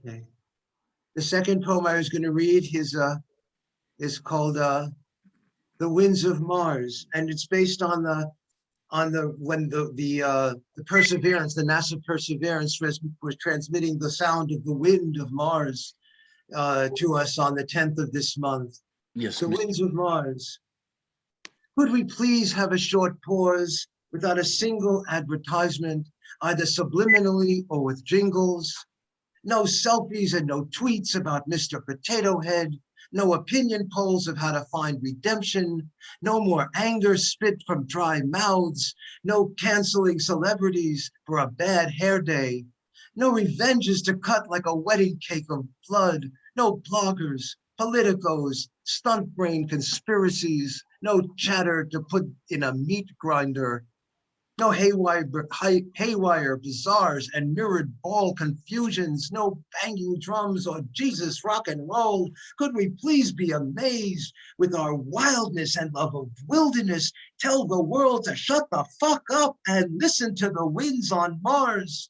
Okay. The second poem I was going to read is called "The Winds of Mars," and it's based on when the Perseverance, the NASA Perseverance, was transmitting the sound of the wind of Mars to us on the 10th of this month. Yes. The winds of Mars. Could we please have a short pause without a single advertisement, either subliminally or with jingles? No selfies and no tweets about Mr. Potato Head, no opinion polls of how to find redemption, no more anger spit from dry mouths, no canceling celebrities for a bad hair day, no revenges to cut like a wedding cake of blood, no bloggers, politicos, stunt brain conspiracies, no chatter to put in a meat grinder, no haywire bazaars and mirrored ball confusions, no banging drums or Jesus rock and roll. Could we please be amazed with our wildness and love of wilderness? Tell the world to shut the fuck up and listen to the winds on Mars.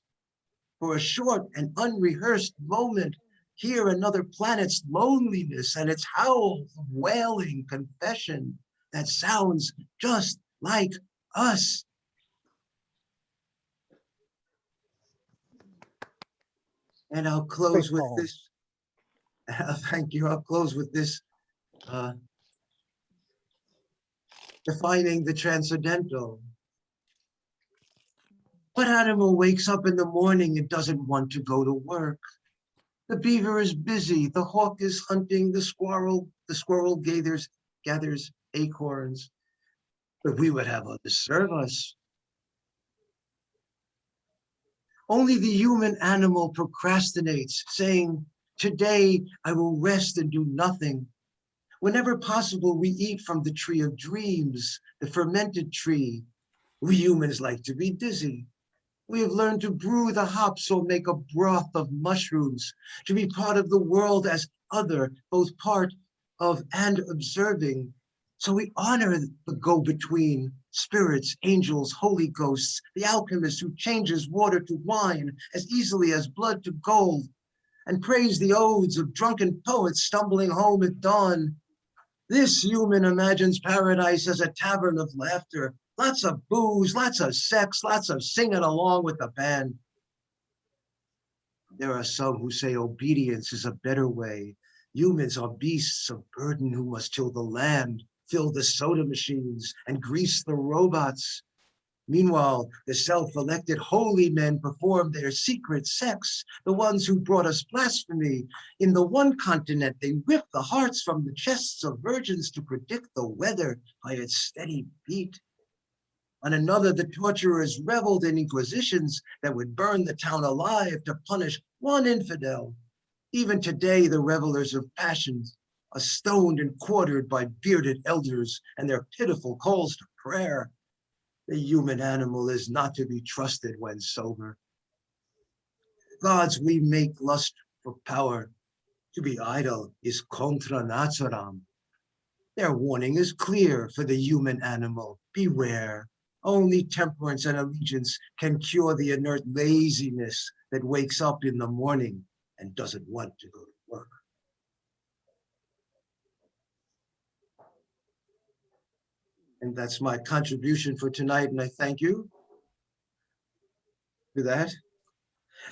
For a short and unrehearsed moment, hear another planet's loneliness and its howls of wailing confession that sounds just like us. And I'll close with this. Thank you. I'll close with this. Defining the transcendental. What animal wakes up in the morning and doesn't want to go to work? The beaver is busy. The hawk is hunting. The squirrel gathers acorns. But we would have others serve us. Only the human animal procrastinates, saying, today I will rest and do nothing. Whenever possible, we eat from the tree of dreams, the fermented tree. We humans like to be dizzy. We have learned to brew the hops or make a broth of mushrooms, to be part of the world as other, both part of and observing. So we honor the go-between, spirits, angels, holy ghosts, the alchemist who changes water to wine as easily as blood to gold, and praise the odes of drunken poets stumbling home at dawn. This human imagines paradise as a tavern of laughter, lots of booze, lots of sex, lots of singing along with the band. There are some who say obedience is a better way. Humans are beasts of burden who must till the land, fill the soda machines, and grease the robots. Meanwhile, the self-elected holy men perform their secret sex, the ones who brought us blasphemy. In the one continent, they rip the hearts from the chests of virgins to predict the weather by its steady beat. On another, the torturers reveled in inquisitions that would burn the town alive to punish one infidel. Even today, the revelers of passions are stoned and quartered by bearded elders and their pitiful calls to prayer. The human animal is not to be trusted when sober. Gods we make lust for power. To be idle is contra naturam. Their warning is clear for the human animal. Beware. Only temperance and allegiance can cure the inert laziness that wakes up in the morning and doesn't want to go to work. And that's my contribution for tonight, and I thank you for that.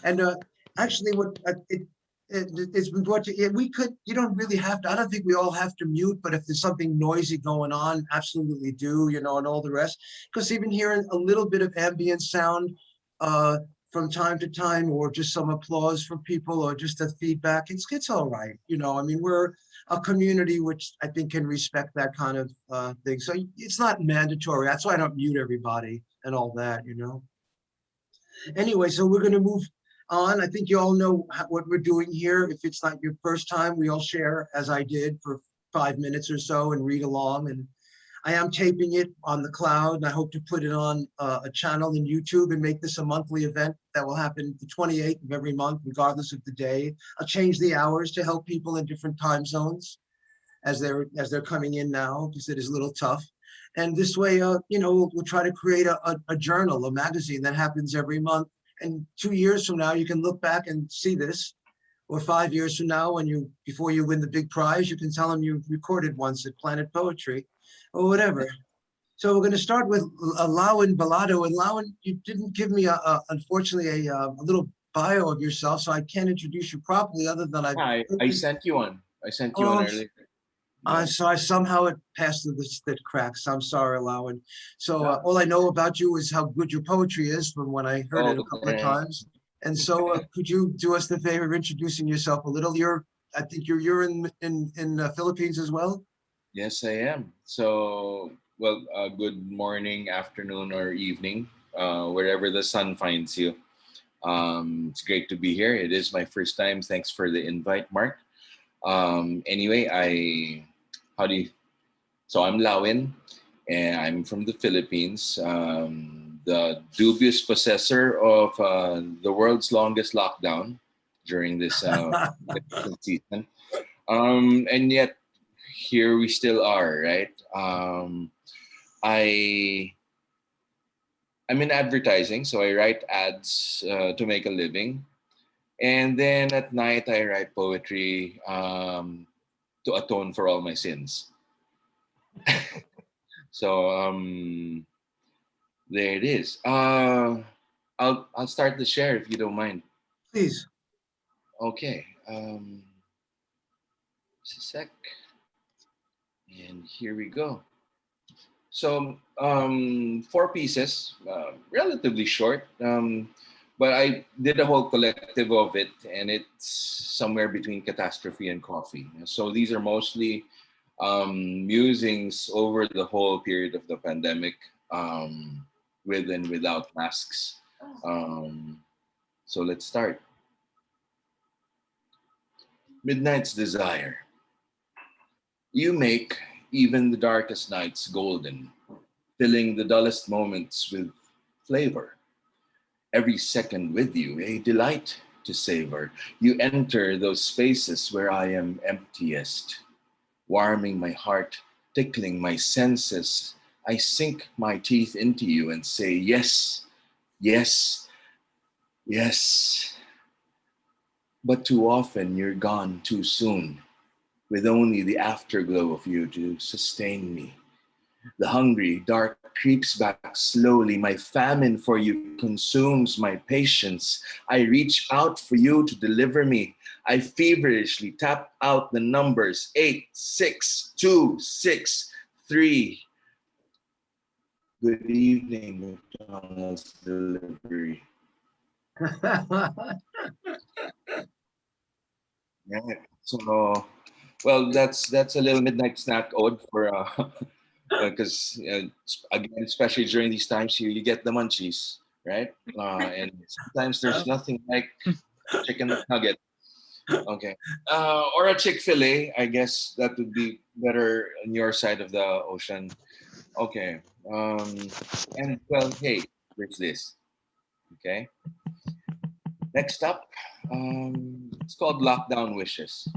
And actually, what it's been brought to, we could, you don't really have to, I don't think we all have to mute, but if there's something noisy going on, absolutely do, you know, and all the rest. Because even hearing a little bit of ambient sound from time to time, or just some applause from people, or just a feedback, it's all right. You know, I mean, we're a community which I think can respect that kind of thing. So it's not mandatory. That's why I don't mute everybody and all that, you know. Anyway, so we're going to move on. I think you all know what we're doing here. If it's not your first time, we all share, as I did, for 5 minutes or so and read along. And I am taping it on the cloud, and I hope to put it on a channel in YouTube and make this a monthly event that will happen the 28th of every month, regardless of the day. I'll change the hours to help people in different time zones as they're coming in now, because it is a little tough. And this way, you know, we'll try to create a journal, a magazine that happens every month. And 2 years from now, you can look back and see this. or 5 years from now, when before you win the big prize, you can tell them you recorded once at Planet Poetry, or whatever. So we're going to start with Lawan Balado. And Lawan, you didn't give me, unfortunately, a little bio of yourself, so I can't introduce you properly other than I've. I sent you one. I sent you Oh, one earlier. I'm Yeah. sorry. Somehow it passed through the cracks. I'm sorry, Lawan. So Yeah. all I know about you is how good your poetry is from when I heard it a Oh, couple of times. And so, could you do us the favor of introducing yourself a little? I think you're in Philippines as well. yes, I am. So, well, good morning, afternoon, or evening, wherever the sun finds you. It's great to be here. It is my first time. Thanks for the invite, Mark. Anyway, how do you, so I'm Lawin, and I'm from the Philippines, the dubious possessor of the world's longest lockdown during this season. And yet, here we still are, right? I I'm in advertising, so I write ads to make a living, and then at night I write poetry to atone for all my sins. So there it is. I'll start the share if you don't mind. Please. Okay. Just a sec, and here we go. So, four pieces, relatively short, but I did a whole collective of it, and it's somewhere between catastrophe and coffee. So these are mostly musings over the whole period of the pandemic, with and without masks. Um, so let's start. Midnight's Desire. You make even the darkest nights golden, filling the dullest moments with flavor. Every second with you, a delight to savor. You enter those spaces where I am emptiest, warming my heart, tickling my senses. I sink my teeth into you and say, yes, yes, yes. But too often you're gone too soon, with only the afterglow of you to sustain me. The hungry dark creeps back slowly. My famine for you consumes my patience. I reach out for you to deliver me. I feverishly tap out the numbers 8, 6, 2, 6, 3. Good evening, McDonald's delivery. Yeah. So, well, that's a little midnight snack ode for because again, especially during these times, you get the munchies, right? And sometimes there's nothing like chicken McNugget. Okay, or a Chick-fil-A. I guess that would be better on your side of the ocean. Okay, and well, hey, there's this. Okay, next up, it's called Lockdown Wishes.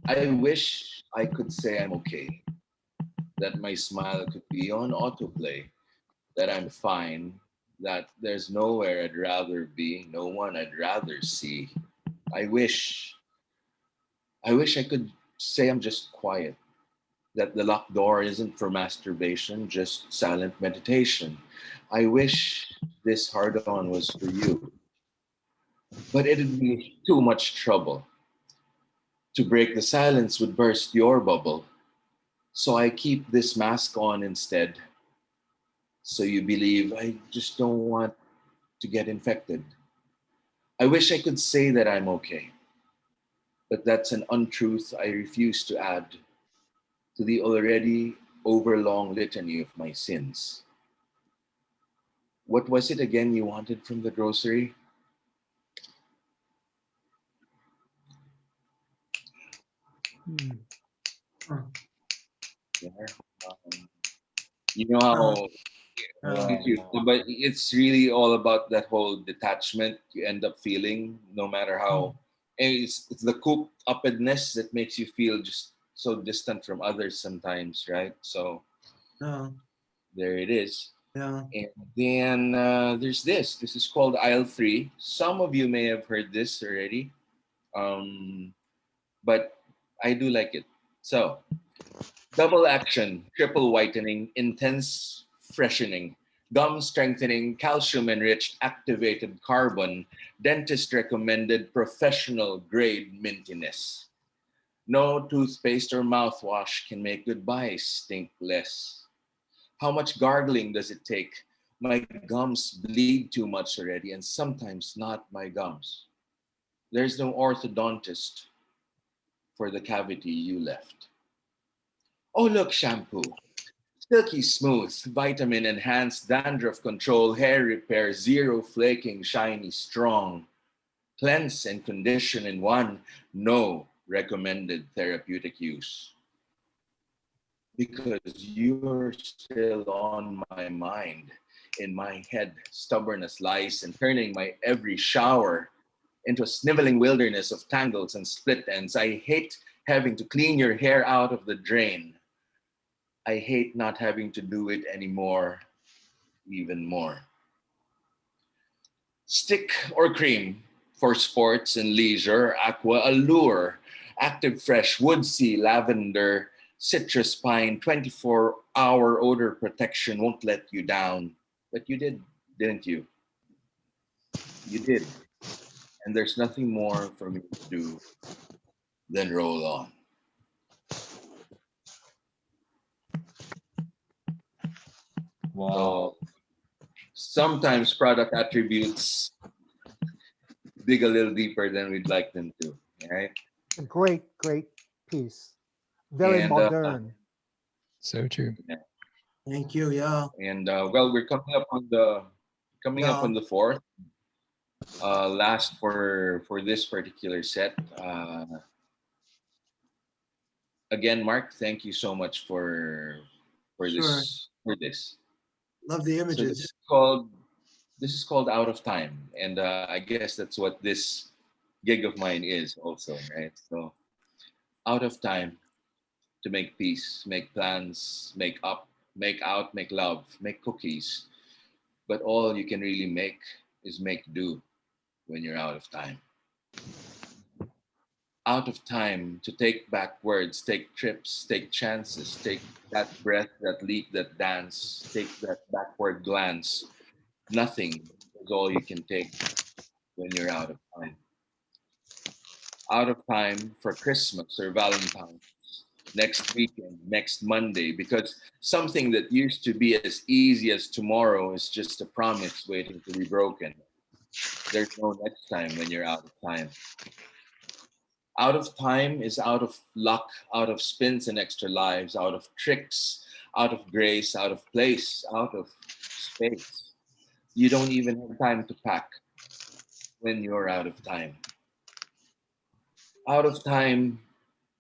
I wish I could say I'm okay, that my smile could be on autoplay, that I'm fine, that there's nowhere I'd rather be, no one I'd rather see. I wish, I wish I could say I'm just quiet, that the locked door isn't for masturbation, just silent meditation. I wish this hard on was for you, but it'd be too much trouble. To break the silence would burst your bubble. So I keep this mask on instead. So you believe I just don't want to get infected. I wish I could say that I'm okay, but that's an untruth I refuse to add to the already overlong litany of my sins. What was it again you wanted from the grocery? There. Um, you know how thank you. But it's really all about that whole detachment you end up feeling, no matter how. And it's the cooped upness that makes you feel just so distant from others sometimes, right? So No. there it is. Yeah. And then there's this. This is called aisle 3. Some of you may have heard this already, but I do like it. So, double action, triple whitening, intense freshening, gum strengthening, calcium enriched activated carbon, dentist recommended professional grade mintiness. No toothpaste or mouthwash can make goodbyes stink less. How much gargling does it take? My gums bleed too much already, and sometimes not my gums. There's no orthodontist for the cavity you left. Oh, look, shampoo. Silky smooth, vitamin enhanced, dandruff control, hair repair, zero flaking, shiny, strong. Cleanse and condition in one. No recommended therapeutic use. Because you're still on my mind, in my head, stubborn as lice, and turning my every shower into a sniveling wilderness of tangles and split ends. I hate having to clean your hair out of the drain. I hate not having to do it anymore, even more. Stick or cream for sports and leisure, aqua allure, active fresh, woodsy, lavender, citrus pine, 24-hour odor protection won't let you down. But you did, didn't you? You did. And there's nothing more for me to do than roll on. Wow. So sometimes product attributes dig a little deeper than we'd like them to, right? A great, great piece. Very And modern. So true. Thank you. Yeah. and well, we're coming up Yeah. on the fourth, last for this particular set. Again, Mark, thank you so much for Sure. this. Love the So images. this is called Out of Time, and I guess that's what this gig of mine is also, right? So out of time to make peace, make plans, make up, make out, make love, make cookies. But all you can really make is make do when you're out of time. Out of time to take back words, take trips, take chances, take that breath, that leap, that dance, take that backward glance. Nothing is all you can take when you're out of time. Out of time for Christmas or Valentine's, next weekend, next Monday, because something that used to be as easy as tomorrow is just a promise waiting to be broken. There's no next time when you're out of time. Out of time is out of luck, out of spins and extra lives, out of tricks, out of grace, out of place, out of space. You don't even have time to pack when you're out of time. Out of time,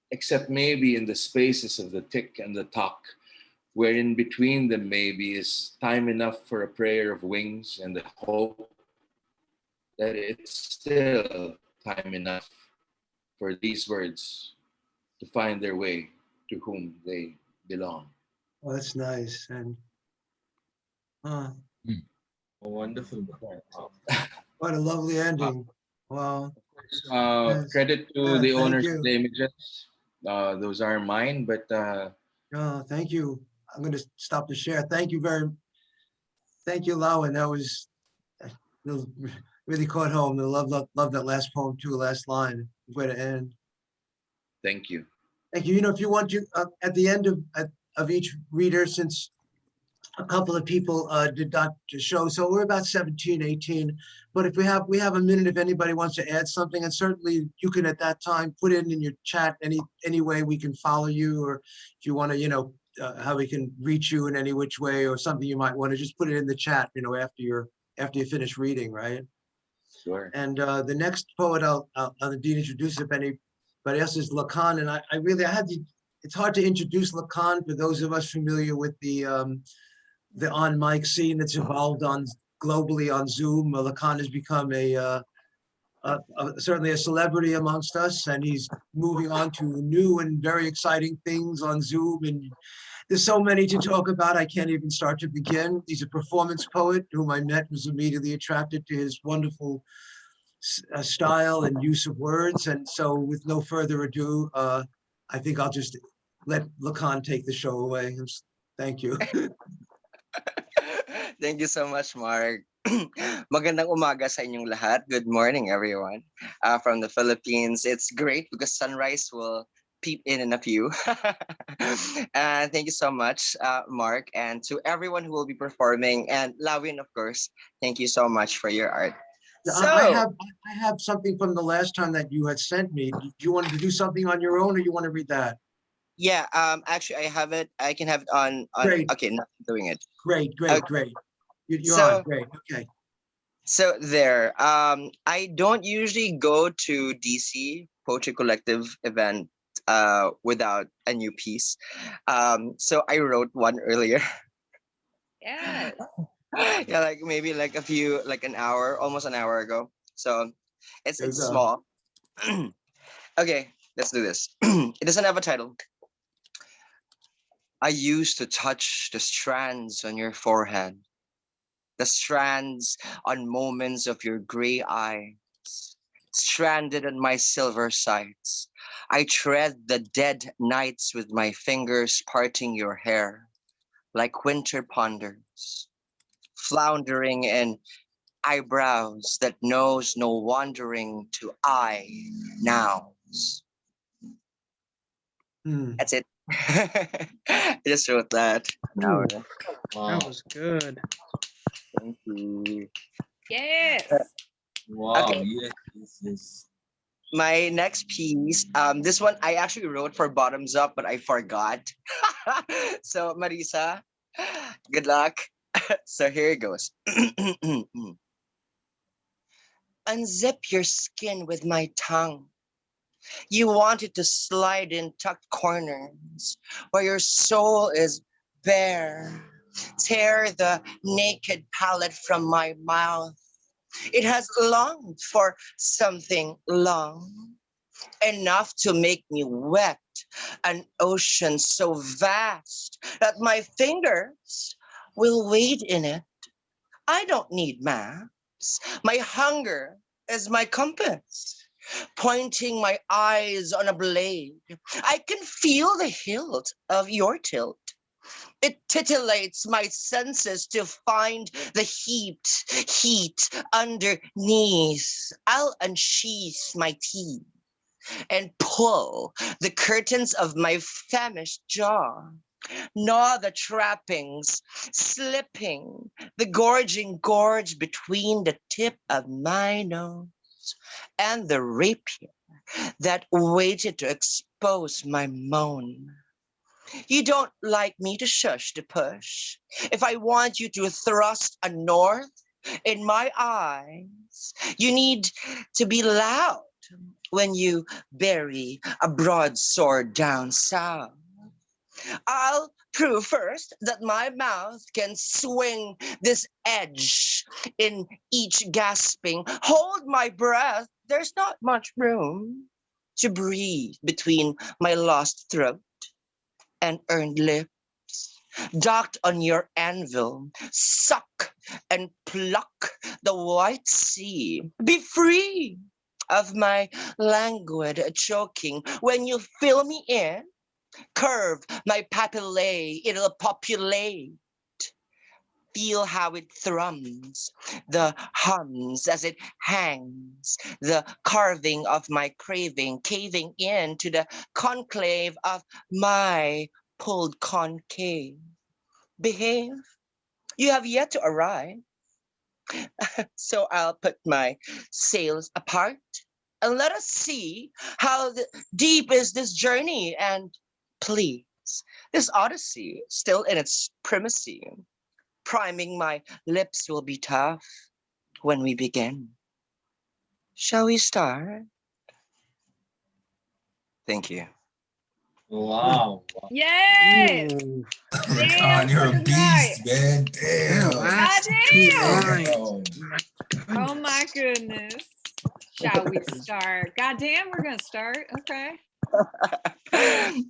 except maybe in the spaces of the tick and the tock, where in between them maybe is time enough for a prayer of wings and the hope that it's still time enough for these words to find their way to whom they belong. Oh, that's nice. And Wonderful. what a lovely ending. Wow. Yes. Credit to Yeah, the thank owners of you. the images. Those are mine, but Oh, thank you. I'm going to stop the share. Thank you, Lau. And that was really caught home. I love that last poem too, last line. Way to end. thank you. Thank you. You know, if you want to, at the end of each reader, since a couple of people did not show, so we're about 17, 18. But if we have a minute, if anybody wants to add something, and certainly you can at that time put it in your chat any way we can follow you, or if you want to, how we can reach you in any which way, or something you might want to just put it in the chat, after you finish reading, right? Sure. And the next poet I'll indeed introduce, if anybody else, is Lacan. And it's hard to introduce Lacan for those of us familiar with the on mic scene that's evolved on globally on Zoom. Lacan has become certainly a celebrity amongst us, and he's moving on to new and very exciting things on Zoom. There's so many to talk about. I can't even start to begin. He's a performance poet whom I met, was immediately attracted to his wonderful style and use of words. And so with no further ado, I think I'll just let Lacan take the show away. Thank you. Thank you so much, Mark. Magandang umaga sa inyong lahat. Good morning, everyone. From the Philippines, it's great because sunrise will peep in a few. And thank you so much, Mark, and to everyone who will be performing, and Lawin, of course. Thank you so much for your art. I have something from the last time that you had sent me. Do you want to do something on your own, or you want to read that? Yeah, actually, I have it. I can have it on Great. okay, not doing it. Great. Okay. You're So- on. Great. Okay. So there, I don't usually go to DC Poetry Collective event without a new piece. So I wrote one earlier. Yes. Yeah, like maybe like an hour, almost an hour ago. So it's There you go. small. Okay, let's do this. It doesn't have a title. I used to touch the strands on your forehead, the strands on moments of your gray eyes, stranded on my silver sights. I tread the dead nights with my fingers parting your hair, like winter ponders, floundering in eyebrows that knows no wandering to eye nows. That's it. I just wrote that. Ooh. Wow. That was good. Thank you. Yes. Wow. Okay. Yes. My next piece, this one I actually wrote for Bottoms Up, but I forgot. So Marisa, good luck. So here it goes. Unzip your skin with my tongue. You wanted to slide in tucked corners where your soul is bare. Tear the naked palate from my mouth. It has longed for something long, enough to make me wet, an ocean so vast that my fingers will wade in it. I don't need maps. My hunger is my compass, pointing my eyes on a blade. I can feel the hilt of your tilt. It titillates my senses to find the heat underneath. I'll unsheath my teeth and pull the curtains of my famished jaw. Gnaw the trappings, slipping the gorging gorge between the tip of my nose and the rapier that waited to expose my moan. You don't like me to shush to push. If I want you to thrust a north in my eyes, you need to be loud when you bury a broadsword down south. I'll prove first that my mouth can swing this edge in each gasping. Hold my breath. There's not much room to breathe between my lost throat and earned lips. Docked on your anvil, suck and pluck the white sea. Be free of my languid choking. When you fill me in, curve my papillae, it'll populate. Feel how it thrums, the hums as it hangs, the carving of my craving, caving in to the conclave of my pulled concave. Behave, you have yet to arrive. So I'll put my sails apart and let us see how deep is this journey. And please, this odyssey still in its primacy. Priming my lips will be tough when we begin. Shall we start? Thank you. Wow. Yes. Ooh. Damn, Lacan, you're a fucking beast, right. man. That Damn. last two lines. Damn. Oh my goodness. Shall we start? God damn, we're gonna start. Okay.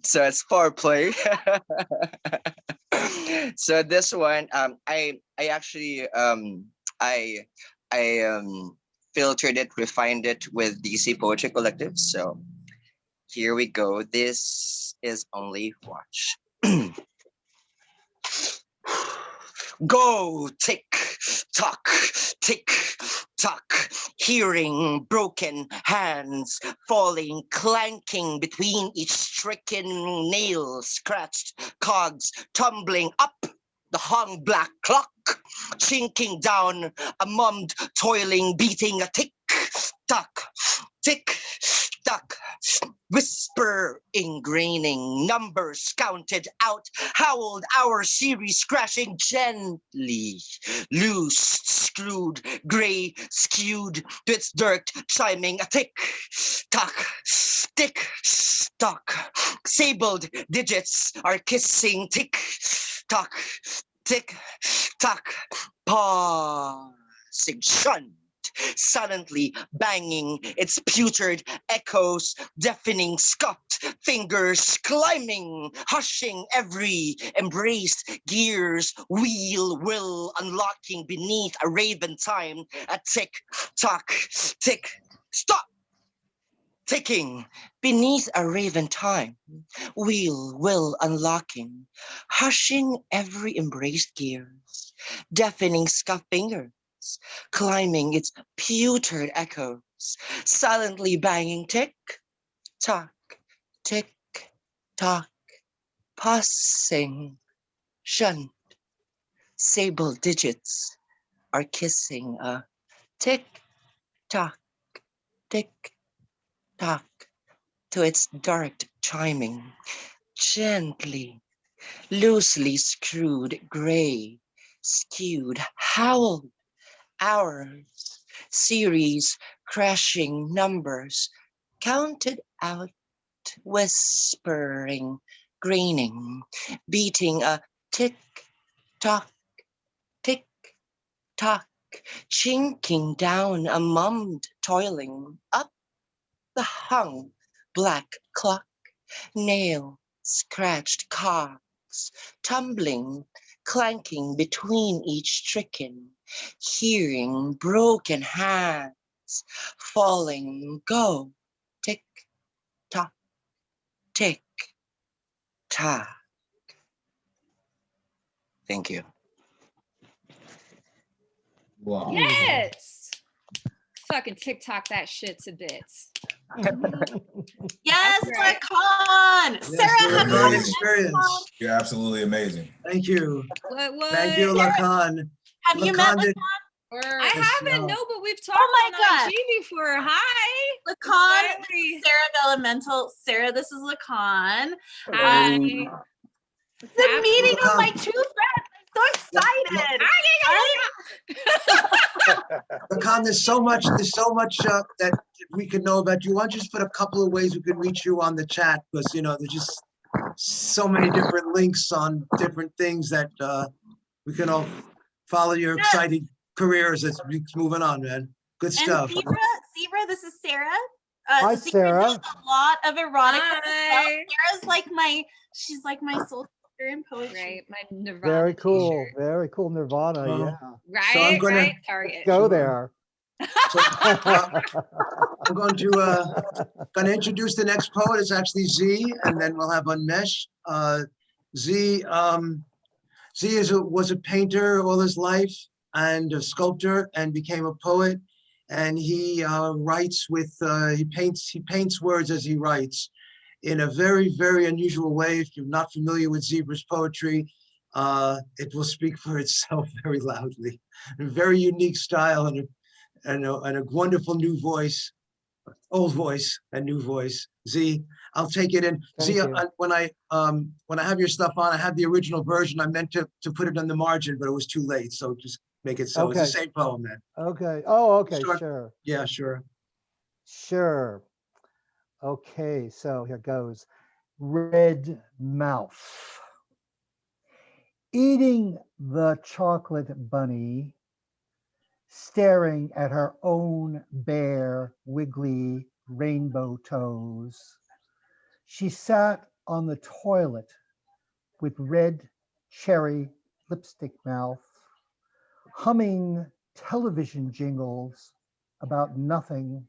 So it's foreplay. So this one, I actually I filtered it, refined it with DC Poetry Collective. So here we go. This is only watch. Go tick tock, tick tock, hearing broken hands falling, clanking between each stricken nail, scratched cogs tumbling up the hung black clock, chinking down a mummed toiling, beating a tick tock, whisper ingraining, numbers counted out, howled our series crashing gently, loose, screwed, gray, skewed to its dirt, chiming a tick tock, sabled digits are kissing tick tock, pausing shunned, silently banging its putrid echoes, deafening scuffed fingers climbing, hushing every embraced gears, wheel will unlocking beneath a raven time, a tick stop ticking beneath a raven time, wheel will unlocking, hushing every embraced gears, deafening scuffed fingers, climbing its putrid echoes, silently banging tick tock, passing shunt, sable digits are kissing a tick tock, tick tock to its dark chiming, gently, loosely screwed, gray, skewed, howled hours, series, crashing numbers, counted out, whispering, graining, beating a tick tock, tick tock, chinking down a mummed toiling up the hung black clock, nail scratched cogs, tumbling, clanking between each stricken, hearing broken hands falling, go, tick tock, tick tock. Thank you. Wow. Yes. Fucking TikTok that shit to bits. Yes, That's right. Lacan. Yes, Sarah, the have you Lacan met experience. You're absolutely amazing. Thank you. What? Thank you, Lacan. Have you met Lacan did- I Yes, haven't, no. no, but we've talked my on God. IG before. Hi. Lacan? Smiley. Sarah Elemental. Sarah, this is Lacan. Hi. What's The happening? meeting of Lacan. my two friends. I'm so excited. Lacan, there's so much that we can know about you. Why don't you just put a couple of ways we can reach you on the chat? Because, there's just so many different links on different things that we can all follow your exciting careers. It's moving on, man. Good And stuff. Zebra, this is Sarah. Hi, Zebra Sarah. does a lot of erotica. Hi. Sarah's she's like my soul sister in poetry. Right, my Nirvana Very cool. t-shirt. Very cool. Nirvana. Uh-huh. Yeah. Right, So I'm gonna- right, Target. Go there. So, I'm going to introduce the next poet. It's actually Z, and then we'll have Unmesh. Z was a painter all his life and a sculptor, and became a poet. And he writes with he paints words as he writes in a very, very unusual way. If you're not familiar with Zebra's poetry, it will speak for itself very loudly. A very unique style and a wonderful new voice, old voice and new voice. Z, I'll take it in. Thank Z, you. when I have your stuff on, I have the original version. I meant to put it on the margin, but it was too late. So just make it so. It's the Okay. same poem then. Okay. Oh, okay. Sure. Sure. Yeah, sure. Sure. Okay. So here goes. Red mouth. Eating the chocolate bunny, staring at her own bare, wiggly rainbow toes, She sat on the toilet with red cherry lipstick mouth, humming television jingles about nothing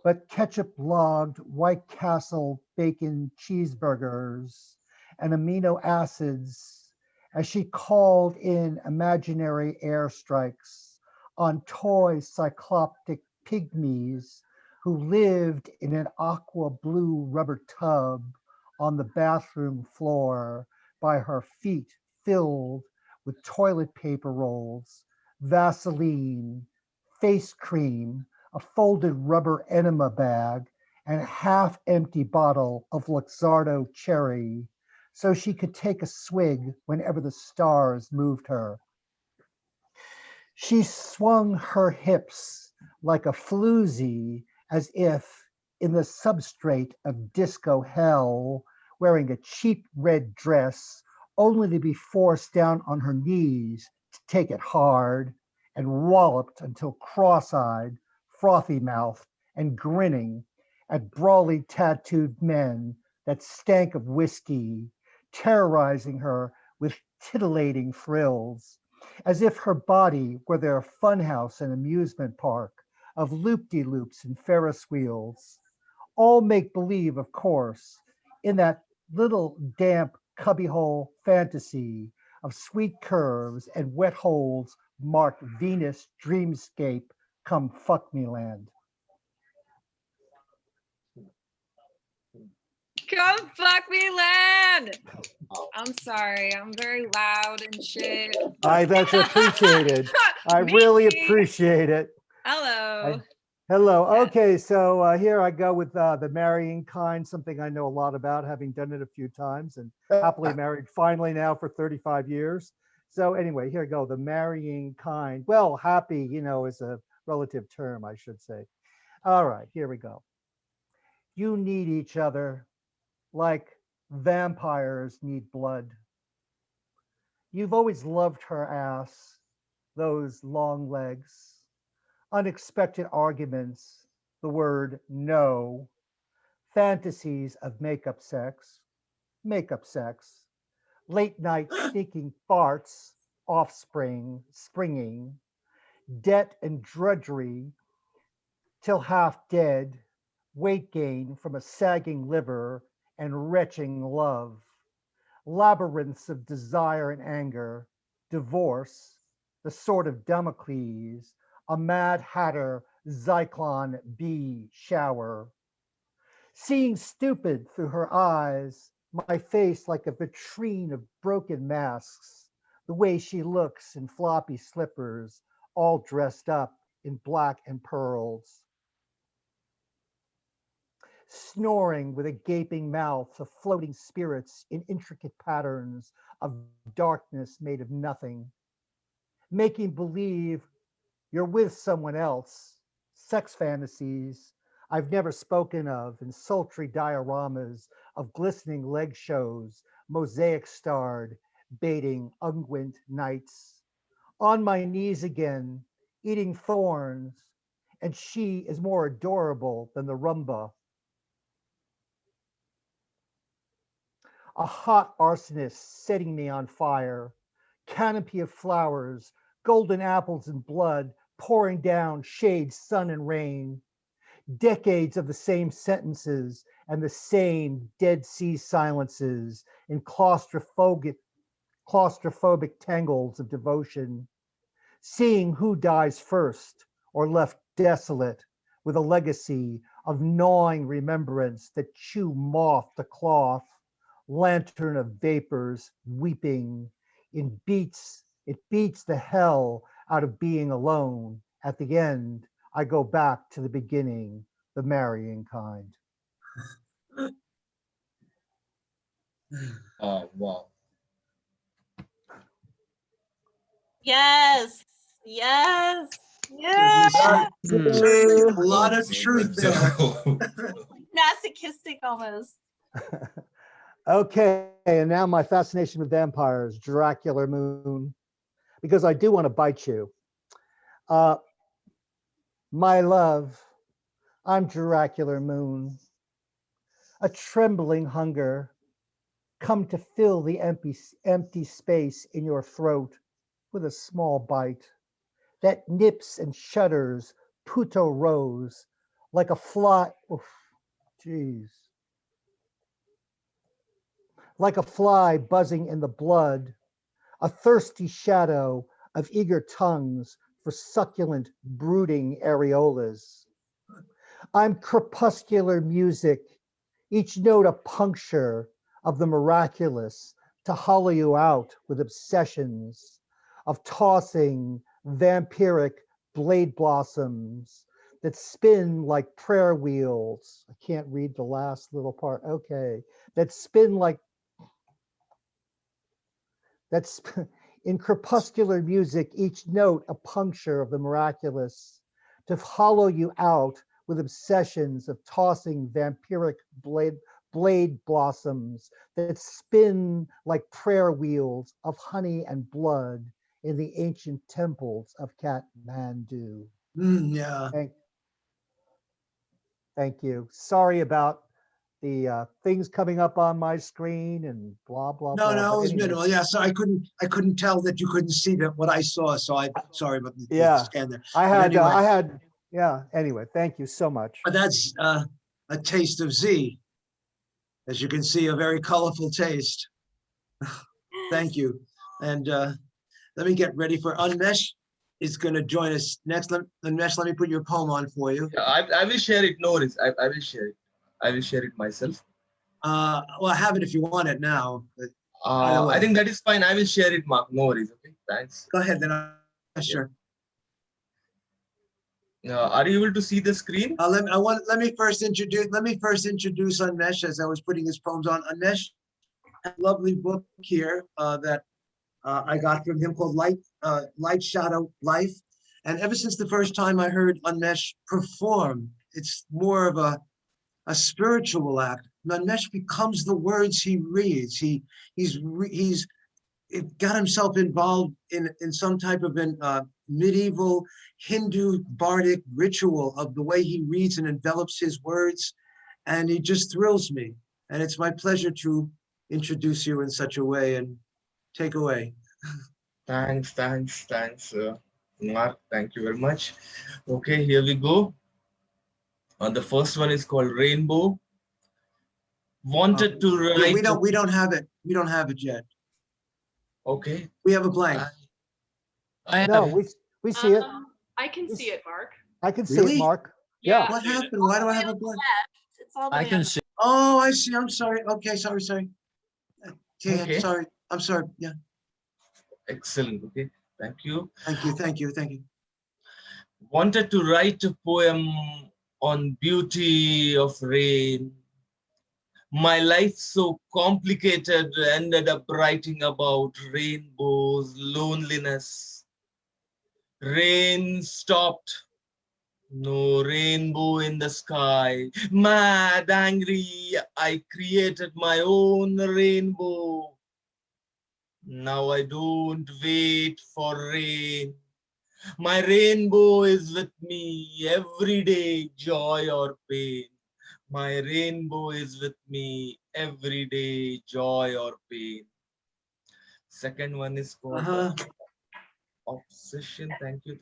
but ketchup logged White Castle bacon cheeseburgers and amino acids as she called in imaginary airstrikes on toy cycloptic pygmies who lived in an aqua blue rubber tub on the bathroom floor by her feet filled with toilet paper rolls, Vaseline, face cream, a folded rubber enema bag, and a half empty bottle of Luxardo cherry so she could take a swig whenever the stars moved her. She swung her hips like a floozy as if in the substrate of disco hell, wearing a cheap red dress only to be forced down on her knees to take it hard and walloped until cross-eyed, frothy mouthed, and grinning at brawly tattooed men that stank of whiskey, terrorizing her with titillating thrills, as if her body were their funhouse and amusement park of loop-de-loops and Ferris wheels. All make believe, of course, in that little damp cubbyhole fantasy of sweet curves and wet holes marked Venus dreamscape come fuck me land. Come fuck me land. I'm sorry. I'm very loud and shit. That's appreciated. I Me. really appreciate it. Hello. Hello. Yeah. Okay, so here I go with the marrying kind, something I know a lot about, having done it a few times and happily married finally now for 35 years. So anyway, here I go, the marrying kind. Well, happy, is a relative term, I should say. All right, here we go. You need each other like vampires need blood. You've always loved her ass, those long legs, unexpected arguments, the word no, fantasies of makeup sex, late night sneaking farts, offspring, springing, debt and drudgery till half dead, weight gain from a sagging liver and retching love, labyrinths of desire and anger, divorce, the sword of Damocles, a mad hatter, Zyklon B shower, seeing stupid through her eyes, my face like a vitrine of broken masks, the way she looks in floppy slippers, all dressed up in black and pearls, snoring with a gaping mouth of floating spirits in intricate patterns of darkness made of nothing, making believe you're with someone else, sex fantasies I've never spoken of in sultry dioramas of glistening leg shows, mosaic starred, baiting unguent nights. On my knees again, eating thorns, and she is more adorable than the rumba. A hot arsonist setting me on fire, canopy of flowers, golden apples and blood pouring down shade, sun, and rain, decades of the same sentences and the same Dead Sea silences in claustrophobic tangles of devotion, seeing who dies first or left desolate with a legacy of gnawing remembrance that chew moth to cloth, lantern of vapors weeping, it beats the hell out of being alone. At the end, I go back to the beginning, the marrying kind. Oh, wow. Yes. Yes. Certainly Yes. certainly a lot of truth there. Masochistic almost. Okay, and now my fascination with vampires, Dracula Moon, because I do want to bite you. My love, I'm Dracula Moon. a trembling hunger, come to fill the empty space in your throat with a small bite that nips and shudders puto rose like a fly. Oof, jeez. Like a fly buzzing in the blood, a thirsty shadow of eager tongues for succulent, brooding areolas. I'm crepuscular music, each note a puncture of the miraculous to hollow you out with obsessions of tossing vampiric blade blossoms that spin like prayer wheels. I can't read the last little part. Okay. That spin like that's in crepuscular music, each note a puncture of the miraculous to hollow you out with obsessions of tossing vampiric blade blossoms that spin like prayer wheels of honey and blood in the ancient temples of Kathmandu. Yeah. Thank you. Sorry about the things coming up on my screen and blah blah No, blah. no, But it was anyway, minimal. Yeah, so I couldn't tell that you couldn't see that what I saw. So I'm sorry about the yeah, scan there. I But had anyway, yeah. Anyway, thank you so much. but that's a taste of Z. As you can see, a very colorful taste. Thank you. And let me get ready for Unmesh is going to join us next. Unmesh, let me put your poem on for you. Yeah, I will share it. No worries. I will share it. I will share it myself. Well, I have it if you want it now. But either way. I think that is fine. I will share it, Mark. No worries. Okay. Thanks. Go ahead then. Sure. Are you able to see the screen? Let me first introduce Unmesh as I was putting his poems on. Unmesh, a lovely book here that I got from him called Light Shadow Life. And ever since the first time I heard Unmesh perform, it's more of a spiritual act. Unmesh becomes the words he reads. He's got himself involved in some type of an medieval Hindu bardic ritual of the way he reads and envelops his words. And he just thrills me. And it's my pleasure to introduce you in such a way and take away. Thanks, Mark. Thank you very much. Okay, here we go. The first one is called Rainbow. Wanted to write. We don't have it. We don't have it yet. Okay. We have a blank. No, we see it. I can see it, Mark. I can see Really? it, Mark. Yeah. Yeah. What happened? Why do I have a blank? It's all the way on the Oh, I see. I'm sorry. Okay, sorry. Okay, Okay. I'm sorry. Yeah. Excellent. Okay. Thank you. Thank you. Wanted to write a poem on beauty of rain. My life so complicated ended up writing about rainbows, loneliness. Rain stopped. No rainbow in the sky. Mad, angry, I created my own rainbow. Now I don't wait for rain. My rainbow is with me every day, joy or pain. My rainbow is with me every day, joy or pain. Second one is called Obsession. Thank you.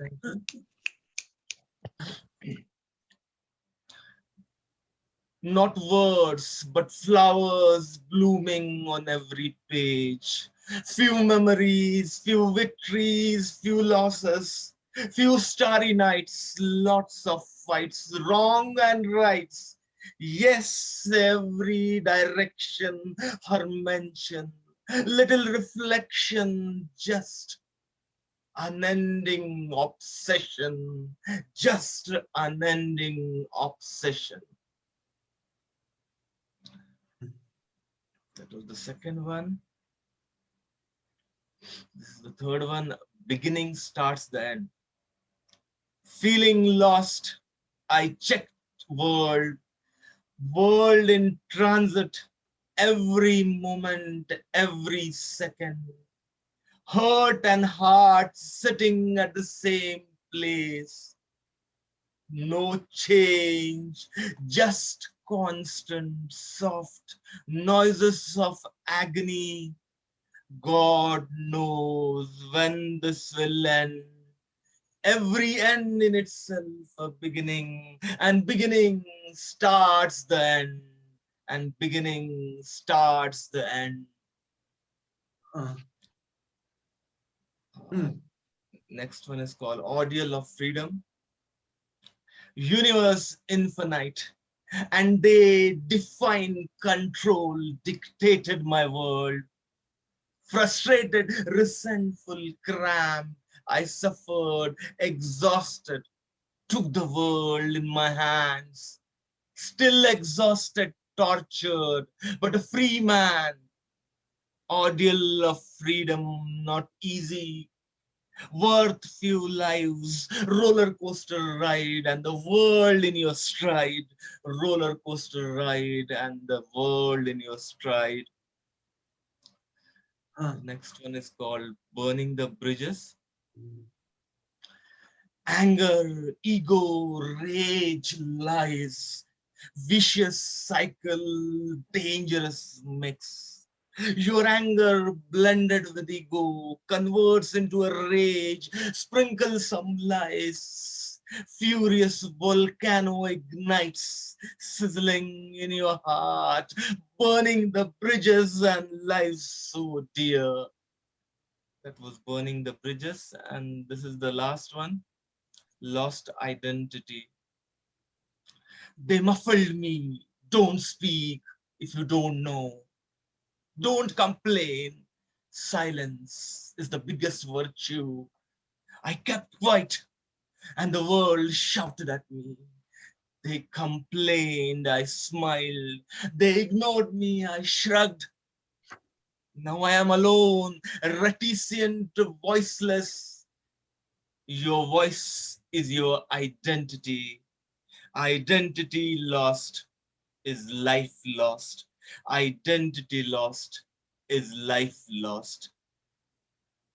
Not words, but flowers blooming on every page. Few memories, few victories, few losses, few starry nights, lots of fights, wrong and rights. Yes, every direction, her mention, little reflection, just unending obsession, just unending obsession. That was the second one. This is the third one. Beginning starts the end. Feeling lost, I checked world in transit, every moment, every second. Hurt and heart sitting at the same place. No change, just constant, soft noises of agony. God knows when this will end. Every end in itself a beginning, and beginning starts the end, and beginning starts the end. Uh, hmm. Next one is called Audial of Freedom. Universe infinite, and they define control, dictated my world. Frustrated, resentful, cramped, I suffered, exhausted, took the world in my hands. Still exhausted, tortured, but a free man. Ordeal of freedom, not easy, worth few lives, roller coaster ride, and the world in your stride. Roller coaster ride, and the world in your stride. The next one is called Burning the Bridges. Anger, ego, rage, lies, vicious cycle, dangerous mix. Your anger blended with ego converts into a rage, sprinkle some lies. Furious volcano ignites, sizzling in your heart, burning the bridges and lives so dear. That was Burning the Bridges, and this is the last one. Lost identity. They muffled me. Don't speak if you don't know. Don't complain. Silence is the biggest virtue. I kept quiet and the world shouted at me. They complained, I smiled. They ignored me, I shrugged. Now I am alone, reticent, voiceless. Your voice is your identity. Identity lost is life lost. Identity lost is life lost.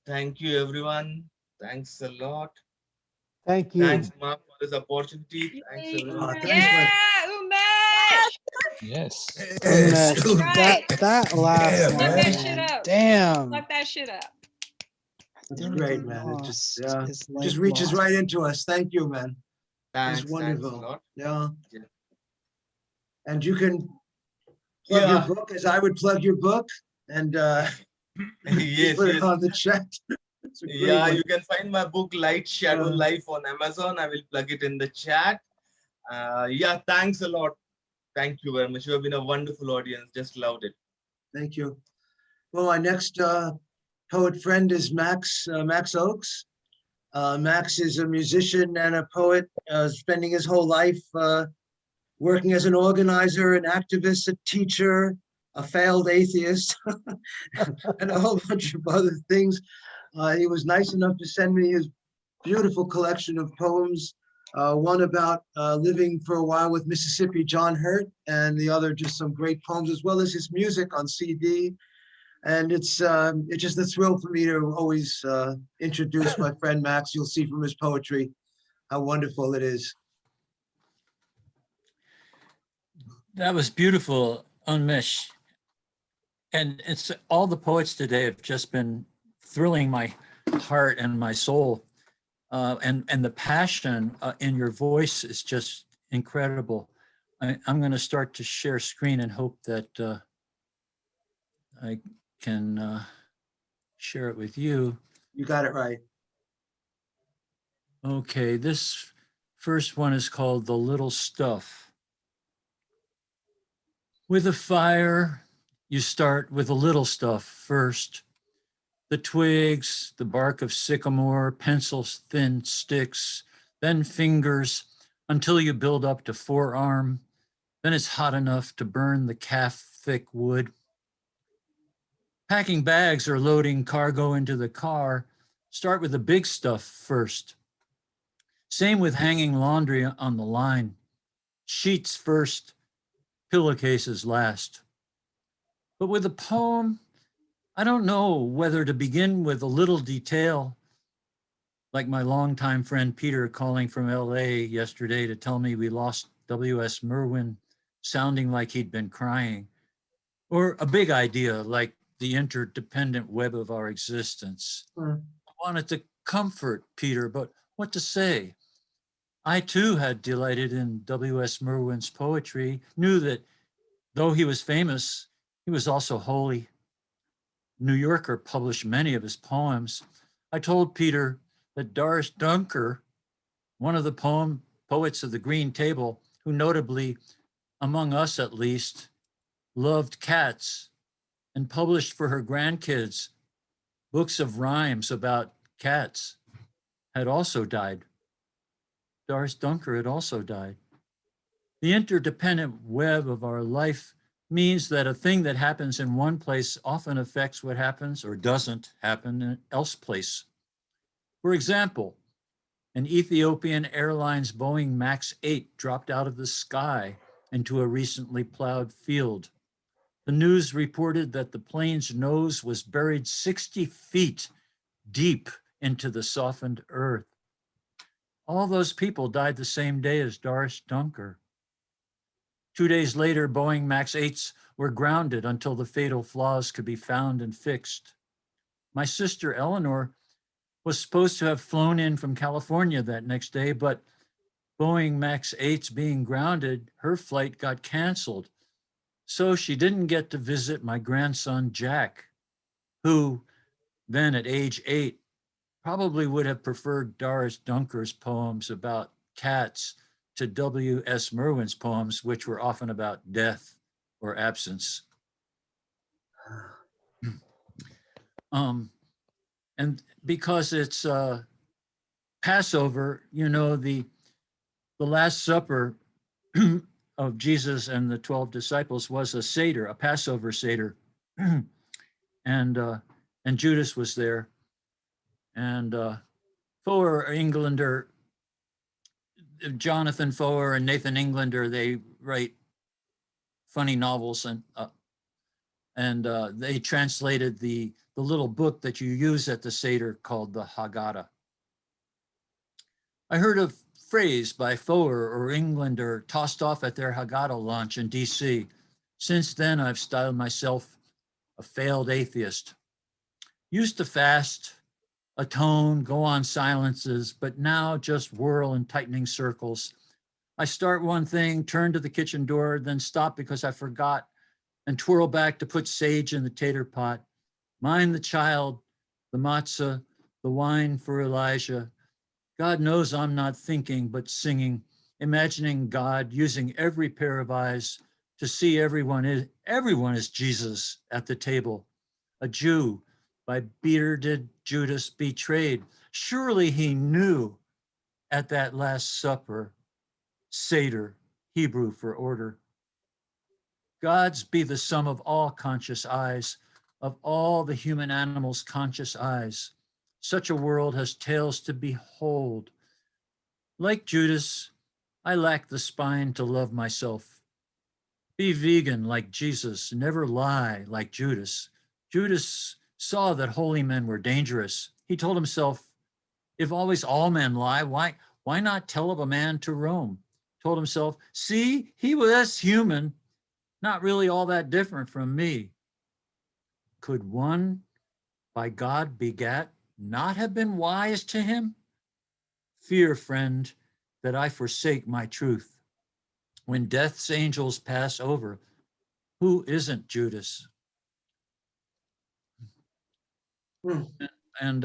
Thank you, everyone. Thanks a lot. Thank you. Thanks, Mark, for this opportunity. Thanks, everyone. Thanks, man. Yeah, Umesh! Yes. Umesh, Right. that last Yeah, Look one, that man. shit man. up. Damn. Look that shit up. That's Identity great, man. It just, lost is life just reaches lost. right into us. Thank you, man. It's Thanks a wonderful. lot. Yeah. Yeah. And you can plug your book as I would plug your book, and Yes, put it yes. on the chat. It's a great Yeah, one. you can find my book Light Shadow Life on Amazon. I will plug it in the chat. Yeah, thanks a lot. Thank you very much. You have been a wonderful audience. Just loved it. Thank you. Well, our next poet friend is Max Oakes. Max is a musician and a poet, spending his whole life working as an organizer, an activist, a teacher, a failed atheist, and a whole bunch of other things. He was nice enough to send me his beautiful collection of poems. One about living for a while with Mississippi John Hurt, and the other just some great poems, as well as his music on CD. And it's just a thrill for me to always introduce my friend Max. You'll see from his poetry how wonderful it is. That was beautiful, Unmesh. And it's all the poets today have just been thrilling my heart and my soul. And the passion in your voice is just incredible. I'm going to start to share screen and hope that I can share it with you. You got it right. Okay, this first one is called The Little Stuff. With a fire, you start with the little stuff first. The twigs, the bark of sycamore, pencils, thin sticks, then fingers, until you build up to forearm. Then it's hot enough to burn the calf-thick wood. Packing bags or loading cargo into the car, start with the big stuff first. Same with hanging laundry on the line. Sheets first, pillowcases last. But with a poem, I don't know whether to begin with a little detail, like my longtime friend Peter calling from LA yesterday to tell me we lost W.S. Merwin sounding like he'd been crying, or a big idea like the interdependent web of our existence. I wanted to comfort Peter, but what to say? I too had delighted in W.S. Merwin's poetry, knew that though he was famous, he was also holy. New Yorker published many of his poems. I told Peter that Doris Dunker, one of the poets of the Green Table, who notably, among us at least, loved cats and published for her grandkids books of rhymes about cats, had also died. Doris Dunker had also died. The interdependent web of our life means that a thing that happens in one place often affects what happens or doesn't happen in else place. For example, an Ethiopian Airlines Boeing MAX 8 dropped out of the sky into a recently plowed field. The news reported that the plane's nose was buried 60 feet deep into the softened earth. All those people died the same day as Doris Dunker. 2 days later, Boeing MAX 8s were grounded until the fatal flaws could be found and fixed. My sister Eleanor was supposed to have flown in from California that next day, but Boeing MAX 8s being grounded, her flight got canceled. So she didn't get to visit my grandson, Jack, who then at age 8 probably would have preferred Doris Dunker's poems about cats to W.S. Merwin's poems, which were often about death or absence. And because it's Passover, you know, the Last Supper of Jesus and the 12 disciples was a Seder, a Passover Seder. And Judas was there. And Foer Englander, Jonathan Foer and Nathan Englander, they write funny novels, and they translated the little book that you use at the Seder called the Haggadah. I heard a phrase by Foer or Englander tossed off at their Haggadah lunch in DC. Since then, I've styled myself a failed atheist. Used to fast, atone, go on silences, but now just whirl in tightening circles. I start one thing, turn to the kitchen door, then stop because I forgot, and twirl back to put sage in the tater pot. Mind the child, the matzah, the wine for Elijah. God knows I'm not thinking, but singing, imagining God using every pair of eyes to see everyone is Jesus at the table. A Jew by bearded Judas betrayed. Surely he knew at that Last Supper, Seder, Hebrew for order. God's be the sum of all conscious eyes, of all the human animals' conscious eyes. Such a world has tales to behold. Like Judas, I lack the spine to love myself. Be vegan like Jesus, never lie like Judas. Judas saw that holy men were dangerous. He told himself, if always all men lie, why not tell of a man to Rome? Told himself, see, he was human, not really all that different from me. Could one by God begat not have been wise to him? Fear, friend, that I forsake my truth. When death's angels pass over, who isn't Judas? And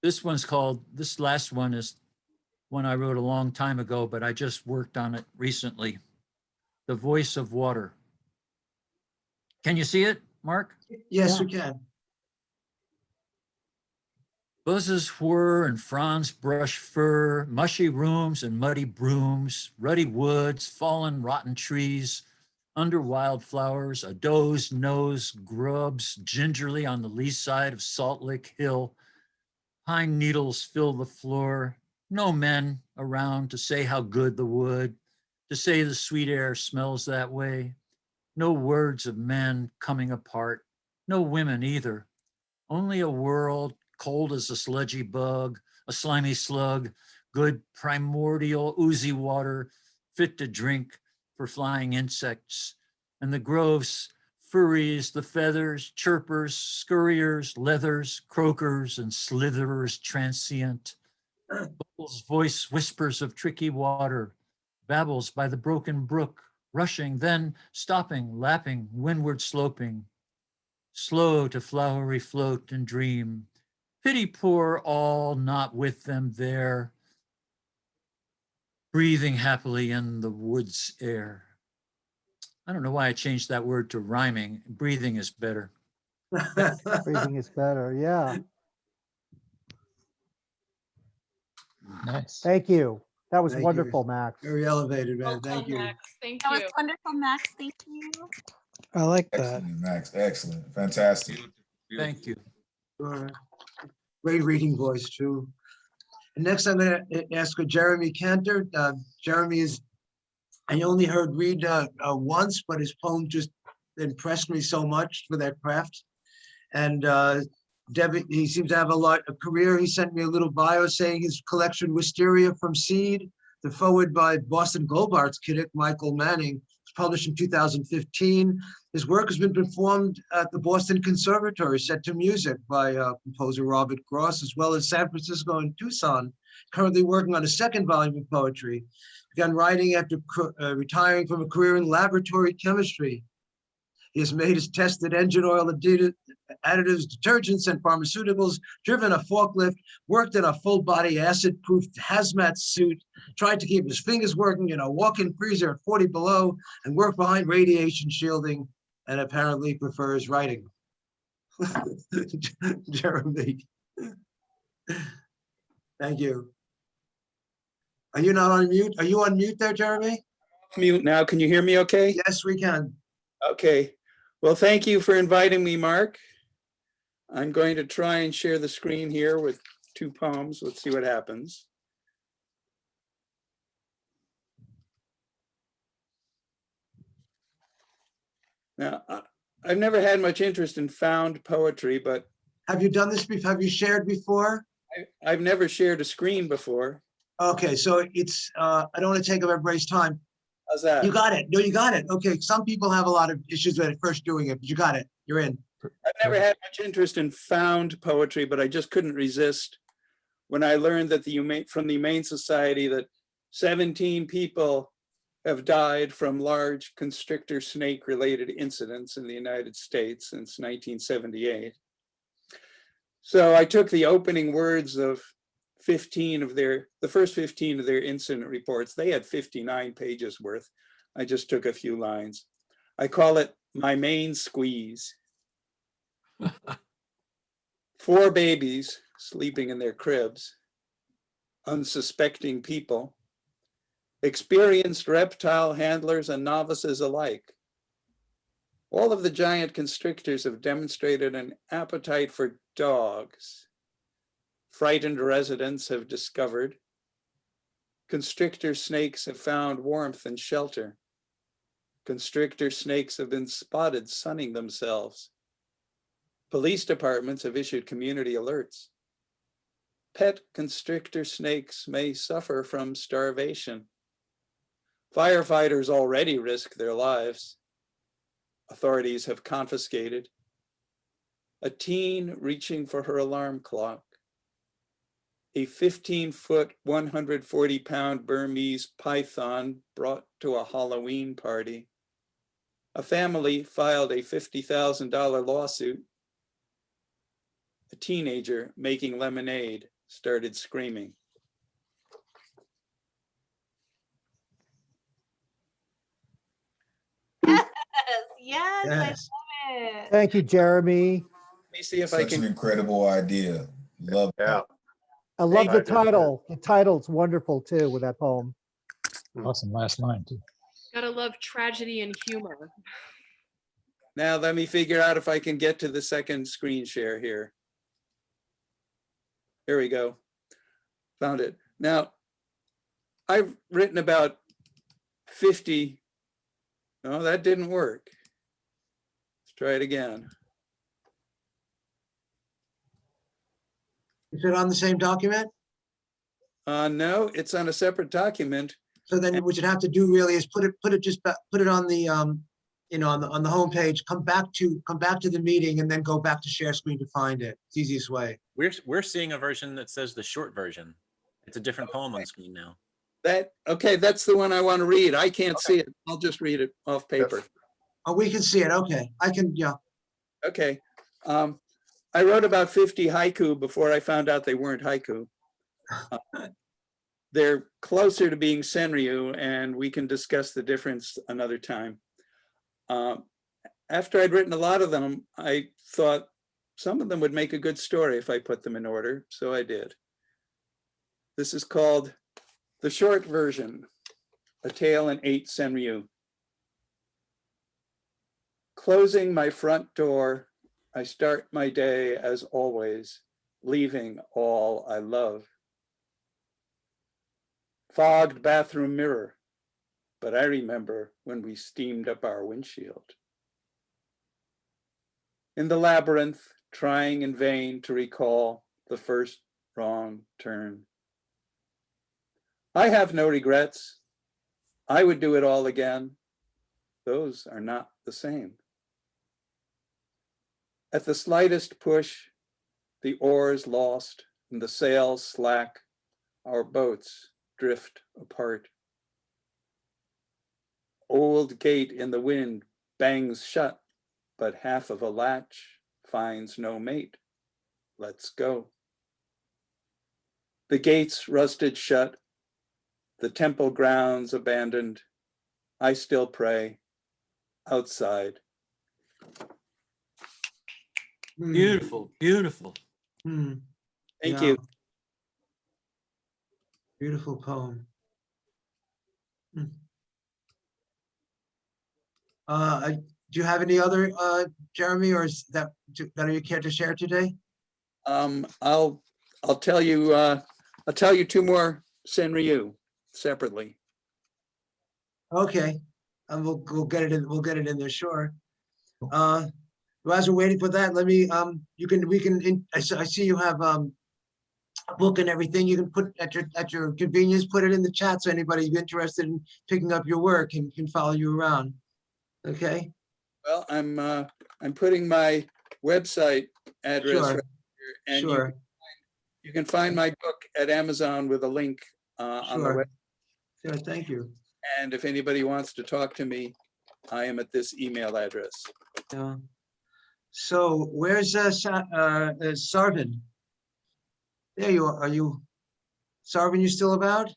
this last one is one I wrote a long time ago, but I just worked on it recently. The Voice of Water. Can you see it, Mark? Yes, we can. Buzzes whir and fronds brush fur, mushy rooms and muddy brooms, ruddy woods, fallen rotten trees, under wildflowers, a doe's nose grubs gingerly on the lee side of Salt Lick Hill. Pine needles fill the floor, no men around to say how good the wood, to say the sweet air smells that way. No words of men coming apart, no women either. Only a world cold as a sludgy bug, a slimy slug, good primordial oozy water, fit to drink for flying insects, and the groves, furries, the feathers, chirpers, scurriers, leathers, croakers, and slitherers transient. Bubble's voice whispers of tricky water, babbles by the broken brook, rushing, then stopping, lapping, windward sloping, slow to flowery float and dream. Pity poor all not with them there, breathing happily in the woods air. I don't know why I changed that word to rhyming. Breathing is better. Breathing is better. Yeah. Nice. Thank you. That was Thank you. wonderful, Max. Very elevated, man. Well Thank done, you. Max. Thank That you. was wonderful, Max. Thank you. I like that. Excellent, Max. Excellent. Fantastic. Thank you. Sure. Great reading voice, too. And next, I'm going to ask Jeremy Cantor. Jeremy is, I only heard read once, but his poem just impressed me so much for that craft. And Debbie, he seems to have a career. He sent me a little bio saying his collection Wisteria from Seed, the forward by Boston Globe Arts critic Michael Manning, was published in 2015. His work has been performed at the Boston Conservatory, set to music by composer Robert Gross, as well as San Francisco and Tucson. Currently working on a second volume of poetry. Began writing after retiring from a career in laboratory chemistry. He has made his tested engine oil additives, detergents, and pharmaceuticals, driven a forklift, worked in a full-body acid-proof hazmat suit, tried to keep his fingers working in a walk-in freezer at 40 below, and worked behind radiation shielding, and apparently prefers writing. Jeremy. Thank you. Are you not on mute? Are you on mute there, Jeremy? Mute now. Can you hear me okay? Yes, we can. Okay. Well, thank you for inviting me, Mark. I'm going to try and share the screen here with two poems. Let's see what happens. Now, I've never had much interest in found poetry, but Have you done this before? Have you shared before? I've never shared a screen before. Okay, so it's, I don't want to take up everybody's time. How's that? You got it. No, you got it. Okay, some people have a lot of issues with first doing it, but you got it. You're in. I've never had much interest in found poetry, but I just couldn't resist when I learned that from the Humane Society that 17 people have died from large constrictor snake related incidents in the United States since 1978. So I took the opening words of the first 15 of their incident reports. They had 59 pages worth. I just took a few lines. I call it my main squeeze. 4 babies sleeping in their cribs, unsuspecting people, experienced reptile handlers and novices alike. All of the giant constrictors have demonstrated an appetite for dogs. Frightened residents have discovered. Constrictor snakes have found warmth and shelter. Constrictor snakes have been spotted sunning themselves. Police departments have issued community alerts. Pet constrictor snakes may suffer from starvation. Firefighters already risk their lives. Authorities have confiscated. A teen reaching for her alarm clock. A 15-foot, 140-pound Burmese python brought to a Halloween party. A family filed a $50,000 lawsuit. A teenager making lemonade started screaming. Yes, I Yes. love it. Thank you, Jeremy. Let me see if I Such an can. incredible idea. Love that. I love the Thank you. title. The title's wonderful too with that poem. Awesome last line too. Gotta love tragedy and humor. Now let me figure out if I can get to the second screen share here. Here we go. Found it. Now, I've written about 50. No, that didn't work. Let's try it again. Is it on the same document? No, it's on a separate document. So then what you'd have to do really is put it on the, on the homepage, come back to the meeting and then go back to share screen to find it. It's the easiest way. We're seeing a version that says the short version. It's a different poem on screen now. Okay, that's the one I want to read. I can't see it. I'll just read it off paper. Oh, we can see it. Okay, I can, yeah. Okay. I wrote about 50 haiku before I found out they weren't haiku. They're closer to being senryu, and we can discuss the difference another time. After I'd written a lot of them, I thought some of them would make a good story if I put them in order, so I did. This is called the short version, A Tale in 8 Senryu. Closing my front door, I start my day as always, leaving all I love. Fogged bathroom mirror, but I remember when we steamed up our windshield. In the labyrinth, trying in vain to recall the first wrong turn. I have no regrets. I would do it all again. Those are not the same. At the slightest push, the oars lost and the sails slack, our boats drift apart. Old gate in the wind bangs shut, but half of a latch finds no mate. Let's go. The gates rusted shut, the temple grounds abandoned. I still pray outside. Beautiful, beautiful. Thank Yeah. you. Beautiful poem. Do you have any other, Jeremy, or is that you care to share today? I'll tell you two more senryu separately. Okay, and we'll get it in. We'll get it in there, sure. As we're waiting for that, let me. I see you have a book and everything. You can put at your convenience. Put it in the chat so anybody who's interested in picking up your work can follow you around. Okay. Well, I'm putting my website address Sure. right here, and Sure. you can find my book at Amazon with a link on the Sure. web. Sure. Thank you. And if anybody wants to talk to me, I am at this email address. Yeah. So where's Sarvin? There you are. Are you, Sarvin? You still about?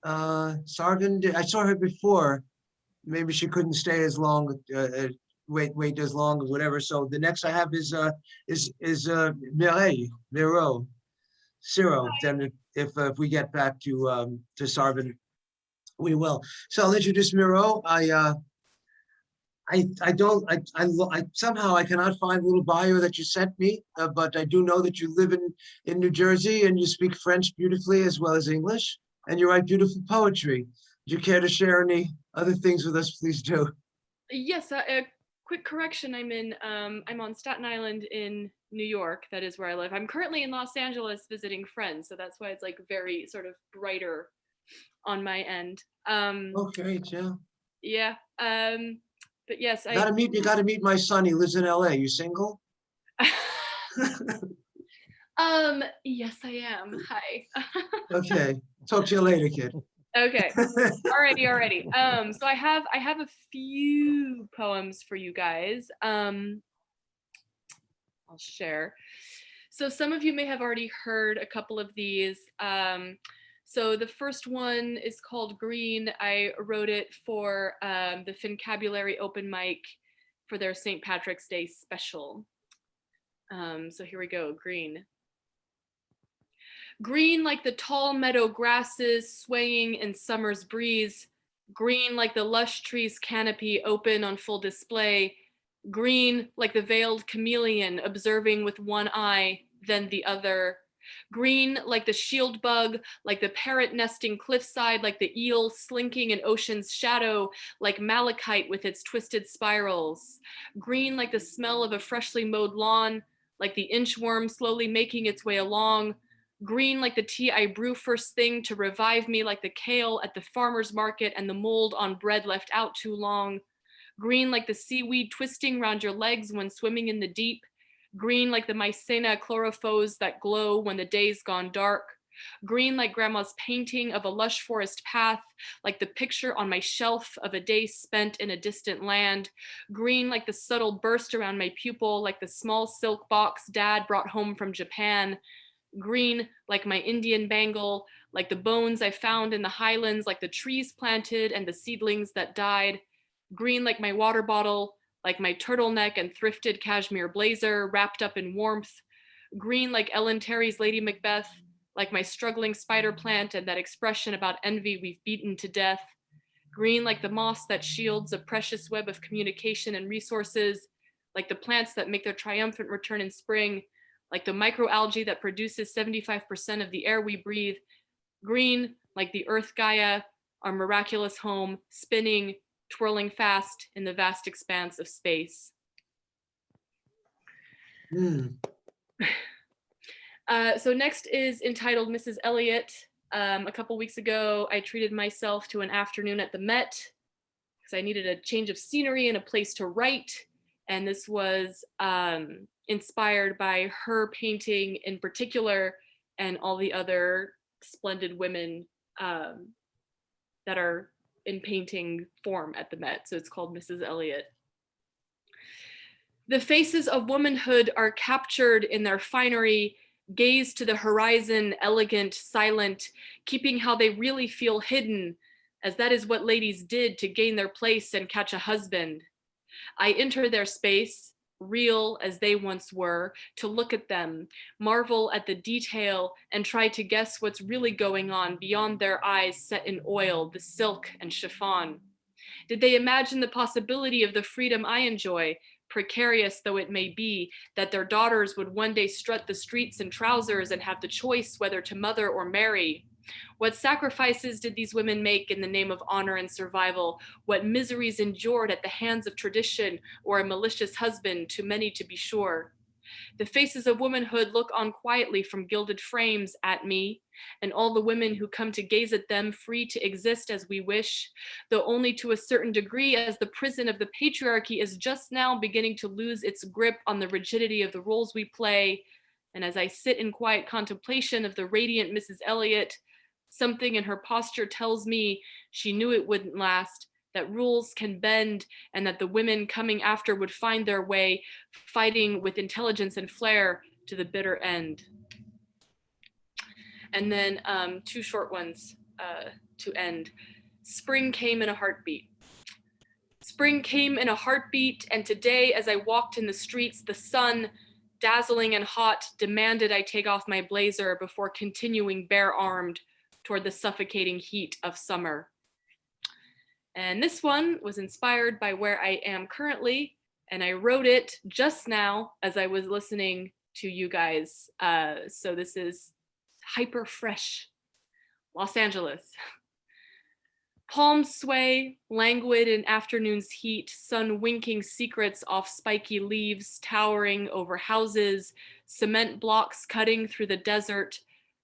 Sarvin, I saw her before. Maybe she couldn't stay as long. Wait as long or whatever. So the next I have is Miro. Ciro. Then if we get back to Sarvin, we will. So I'll introduce Miro. I somehow I cannot find a little bio that you sent me, but I do know that you live in New Jersey and you speak French beautifully as well as English, and you write beautiful poetry. Do you care to share any other things with us? Please do. Yes, a quick correction. I'm on Staten Island in New York. That is where I live. I'm currently in Los Angeles visiting friends, so that's why it's like very sort of brighter on my end. Okay, yeah. Yeah. But yes, You gotta meet my son. He lives in LA. You single? Yes, I am. Hi. Okay. Talk to you later, kid. Okay. Alrighty. So I have a few poems for you guys. I'll share. So some of you may have already heard a couple of these. So the first one is called Green. I wrote it for the Fincabulary open mic for their St. Patrick's Day special. So here we go, Green. Green like the tall meadow grasses swaying in summer's breeze. Green like the lush tree's canopy open on full display. Green like the veiled chameleon observing with one eye, then the other. Green like the shield bug, like the parrot nesting cliffside, like the eel slinking in ocean's shadow, like malachite with its twisted spirals. Green like the smell of a freshly mowed lawn, like the inchworm slowly making its way along. Green like the tea I brew first thing to revive me, like the kale at the farmer's market and the mold on bread left out too long. Green like the seaweed twisting round your legs when swimming in the deep. Green like the mycena chlorophyls that glow when the day's gone dark. Green like grandma's painting of a lush forest path, like the picture on my shelf of a day spent in a distant land. Green like the subtle burst around my pupil, like the small silk box dad brought home from Japan. Green like my Indian bangle, like the bones I found in the highlands, like the trees planted and the seedlings that died. Green like my water bottle, like my turtleneck and thrifted cashmere blazer wrapped up in warmth. Green like Ellen Terry's Lady Macbeth, like my struggling spider plant and that expression about envy we've beaten to death. Green like the moss that shields a precious web of communication and resources, like the plants that make their triumphant return in spring, like the microalgae that produces 75% of the air we breathe. Green like the earth Gaia, our miraculous home, spinning, twirling fast in the vast expanse of space. So next is entitled Mrs. Elliot. A couple weeks ago, I treated myself to an afternoon at the Met because I needed a change of scenery and a place to write. And this was inspired by her painting in particular and all the other splendid women that are in painting form at the Met. So it's called Mrs. Elliot. The faces of womanhood are captured in their finery, gaze to the horizon, elegant, silent, keeping how they really feel hidden, as that is what ladies did to gain their place and catch a husband. I enter their space, real as they once were, to look at them, marvel at the detail, and try to guess what's really going on beyond their eyes set in oil, the silk and chiffon. Did they imagine the possibility of the freedom I enjoy, precarious though it may be, that their daughters would one day strut the streets in trousers and have the choice whether to mother or marry? What sacrifices did these women make in the name of honor and survival? What miseries endured at the hands of tradition or a malicious husband, too many to be sure? The faces of womanhood look on quietly from gilded frames at me, and all the women who come to gaze at them free to exist as we wish, though only to a certain degree, as the prison of the patriarchy is just now beginning to lose its grip on the rigidity of the roles we play. And as I sit in quiet contemplation of the radiant Mrs. Elliot, something in her posture tells me she knew it wouldn't last, that rules can bend, and that the women coming after would find their way, fighting with intelligence and flair to the bitter end. And then two short ones to end. Spring came in a heartbeat. Spring came in a heartbeat, and today as I walked in the streets, the sun, dazzling and hot, demanded I take off my blazer before continuing bare-armed toward the suffocating heat of summer. And this one was inspired by where I am currently, and I wrote it just now as I was listening to you guys. So this is hyper fresh, Los Angeles. Palms sway, languid in afternoon's heat, sun winking secrets off spiky leaves, towering over houses, cement blocks cutting through the desert,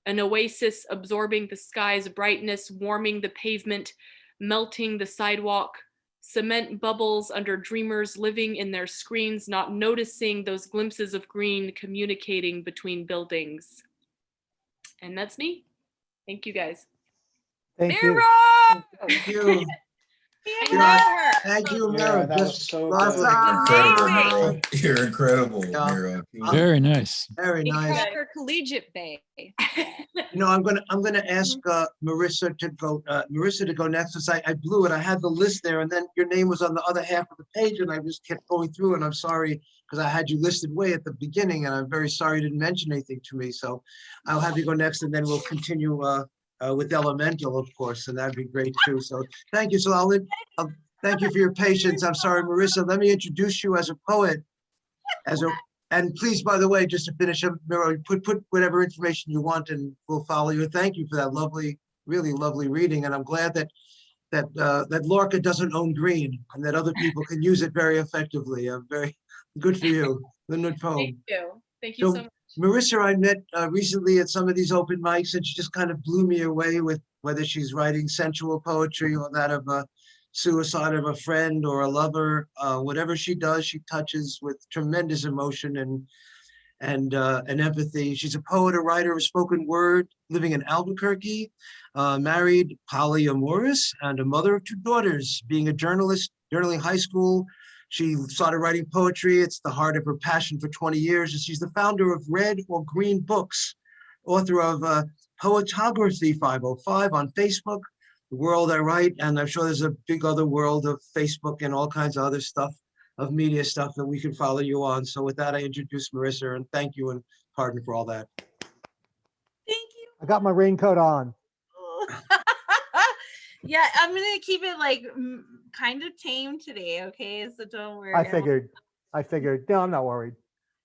an oasis absorbing the sky's brightness, warming the pavement, melting the sidewalk, cement bubbles under dreamers living in their screens, not noticing those glimpses of green communicating between buildings. And that's me. Thank you guys. Thank you. Thank you. Thank you, Yeah, Mira. that was Just so lots good. Incredible, Amazing. Miro. You're incredible, Miro. Very nice. very Big nice. Cracker Collegiate Bay. You know, I'm gonna ask Marissa to go next, because I blew it. I had the list there, and then your name was on the other half of the page, and I just kept going through, and I'm sorry, because I had you listed way at the beginning, and I'm very sorry you didn't mention anything to me. So I'll have you go next, and then we'll continue with Elemental, of course, and that'd be great too. So thank you. So thank you for your patience. I'm sorry, Marissa. Let me introduce you as a poet, and please, by the way, just to finish up, Miro, put whatever information you want, and we'll follow you. Thank you for that lovely, really lovely reading, and I'm glad that Lorca doesn't own green, and that other people can use it very effectively. Very good for you. The poem. Thank you. Thank you so much. Marissa, I met recently at some of these open mics, and she just kind of blew me away with whether she's writing sensual poetry or that of a suicide of a friend or a lover. Whatever she does, she touches with tremendous emotion and empathy. She's a poet, a writer of spoken word, living in Albuquerque, married, polyamorous, and a mother of two daughters. Being a journalist, journaling high school, she started writing poetry. It's the heart of her passion for 20 years. And she's the founder of Red or Green Books, author of Poetography 505 on Facebook, The World I Write. And I'm sure there's a big other world of Facebook and all kinds of other stuff, of media stuff that we can follow you on. So with that, I introduce Marissa, and thank you and pardon for all that. Thank you. I got my raincoat on. Yeah, I'm gonna keep it like kind of tame today, okay? So don't worry. I figured. No, I'm not worried.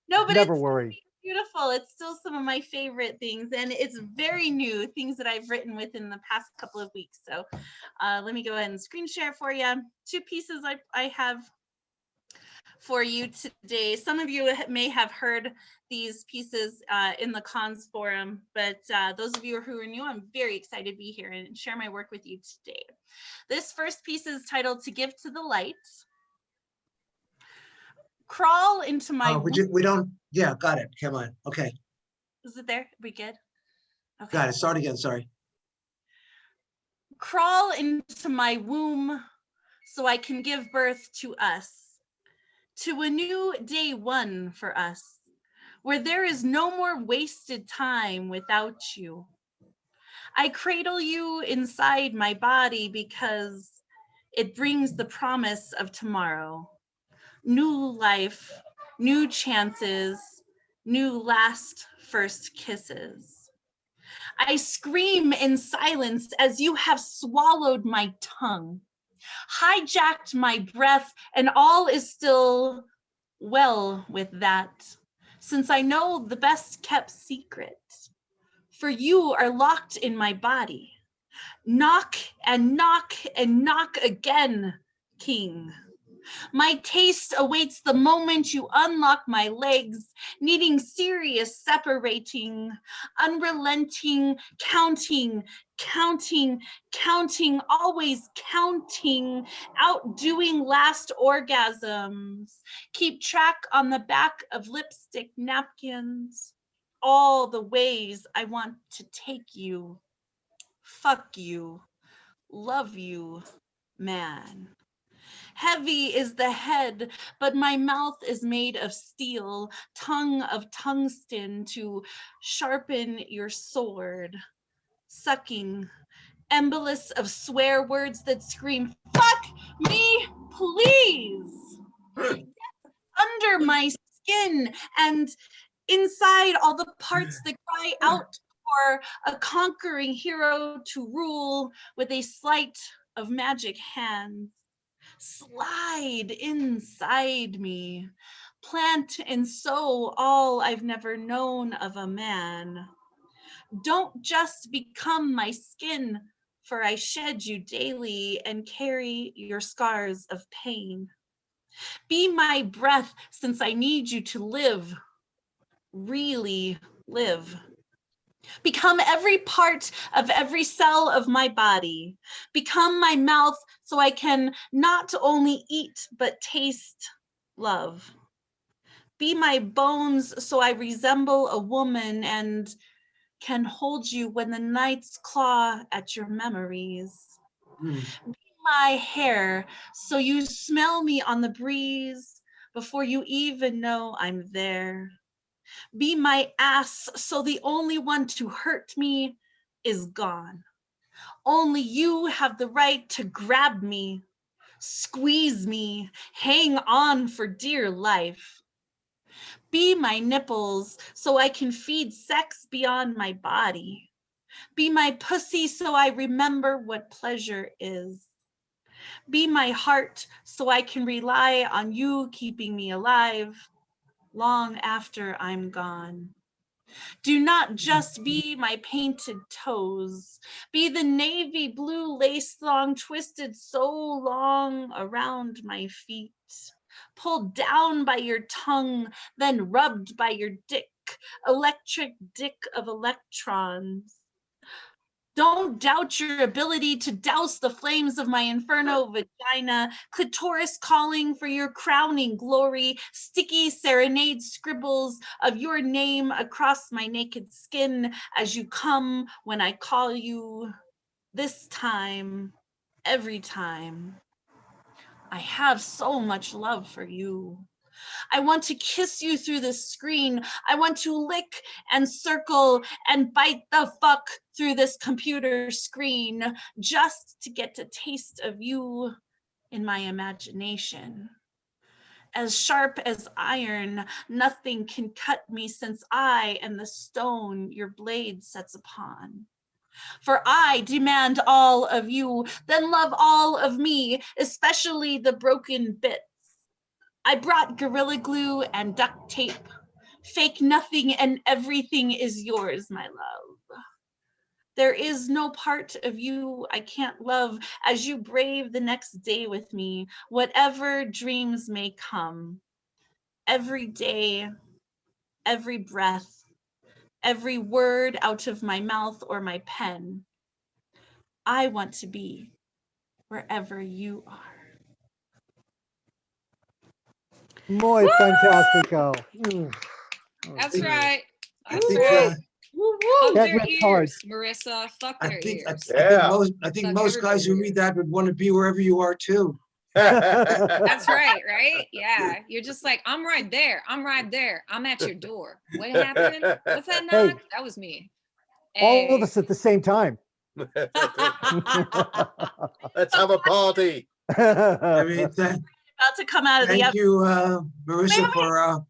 No, but Never it's worried. beautiful. It's still some of my favorite things, and it's very new things that I've written within the past couple of weeks. So let me go ahead and screen share for you. Two pieces I have for you today. Some of you may have heard these pieces in the cons forum, but those of you who are new, I'm very excited to be here and share my work with you today. This first piece is titled To Give to the Light. Crawl into my We don't, yeah, got it. Come on. Okay. Is it there? We good? Okay. Got it. Start again. Sorry. Crawl into my womb so I can give birth to us, to a new day one for us, where there is no more wasted time without you. I cradle you inside my body because it brings the promise of tomorrow. New life, new chances, new last first kisses. I scream in silence as you have swallowed my tongue, hijacked my breath, and all is still well with that, since I know the best kept secret. For you are locked in my body. Knock and knock and knock again, King. My taste awaits the moment you unlock my legs, needing serious separating, unrelenting, counting, counting, counting, always counting, outdoing last orgasms. Keep track on the back of lipstick napkins. All the ways I want to take you, fuck you, love you, man. Heavy is the head, but my mouth is made of steel, tongue of tungsten to sharpen your sword. Sucking, embolus of swear words that scream, fuck me, please. Under my skin and inside all the parts that cry out for a conquering hero to rule with a sleight of magic hands. Slide inside me, plant and sow all I've never known of a man. Don't just become my skin, for I shed you daily and carry your scars of pain. Be my breath, since I need you to live, really live. Become every part of every cell of my body. Become my mouth so I can not only eat, but taste love. Be my bones so I resemble a woman and can hold you when the nights claw at your memories. Be my hair so you smell me on the breeze before you even know I'm there. Be my ass so the only one to hurt me is gone. Only you have the right to grab me, squeeze me, hang on for dear life. Be my nipples so I can feed sex beyond my body. Be my pussy so I remember what pleasure is. Be my heart so I can rely on you keeping me alive long after I'm gone. Do not just be my painted toes. Be the navy blue lace thong twisted so long around my feet. Pulled down by your tongue, then rubbed by your dick electric dick of electrons. Don't doubt your ability to douse the flames of my inferno vagina, clitoris calling for your crowning glory, sticky serenade scribbles of your name across my naked skin as you come when I call you. This time, every time. I have so much love for you. I want to kiss you through the screen. I want to lick and circle and bite the fuck through this computer screen just to get a taste of you in my imagination. As sharp as iron, nothing can cut me since I am the stone your blade sets upon. For I demand all of you, then love all of me, especially the broken bits. I brought Gorilla Glue and duct tape. Fake nothing and everything is yours, my love. There is no part of you I can't love as you brave the next day with me, whatever dreams may come. Every day, every breath, every word out of my mouth or my pen. I want to be wherever you are. Muy fantastico. That's right. I That's think, right. Fuck That their ripped hard. ears, Marissa. Fuck I their think, ears. I think Fuck most guys everybody's who read that would want to be wherever you are too. That's right, right? Yeah. You're just like, I'm right there. I'm right there. I'm at your door. What happened? What's that Hey. knock? That was me. All of us at the same time. Let's have a party. I mean, About to come out of the thank you, Marissa, for a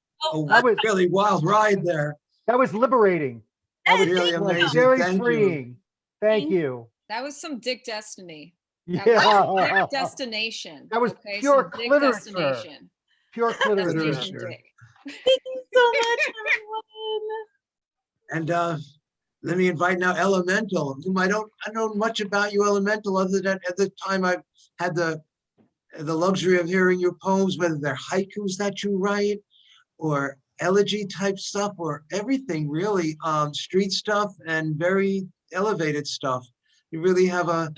really wild ride there. That was liberating. That was really amazing. very Thank you. freeing. Thank you. That was some dick destiny. That Yeah. was dick destination. That was okay? pure Some dick cliterature. destination. Pure Destination literature. dick. Thank you so much, everyone. And let me invite now Elemental, whom I don't know much about you, Elemental, other than at the time I've had the luxury of hearing your poems, whether they're haikus that you write or elegy type stuff or everything really, street stuff and very elevated stuff. You really have a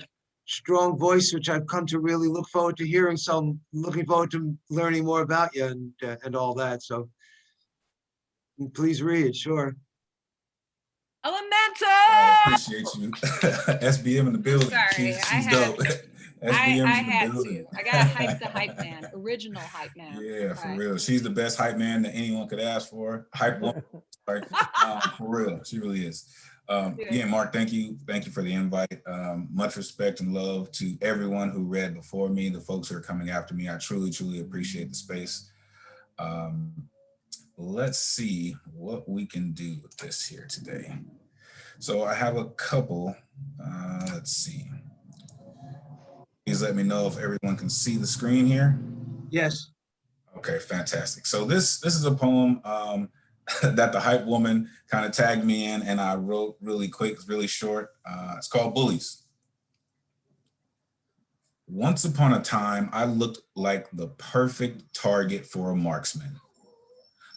strong voice, which I've come to really look forward to hearing. So I'm looking forward to learning more about you and all that. So please read, sure. Elemental! I appreciate you. SBM in the building. Sorry, She's dope. I SBM in had the building. to. I gotta hype the hype man, original hype man. Yeah, for Okay. real. She's the best hype man that anyone could ask for. Hype woman, sorry. For real, she really is. Again, Mark, thank you for the invite. Much respect and love to everyone who read before me, the folks who are coming after me. I truly, truly appreciate the space. Let's see what we can do with this here today. So I have a couple. Let's see. Please let me know if everyone can see the screen here. Yes. Okay, fantastic. So this is a poem that the hype woman kind of tagged me in, and I wrote really quick. It's really short. It's called Bullies. Once upon a time, I looked like the perfect target for a marksman.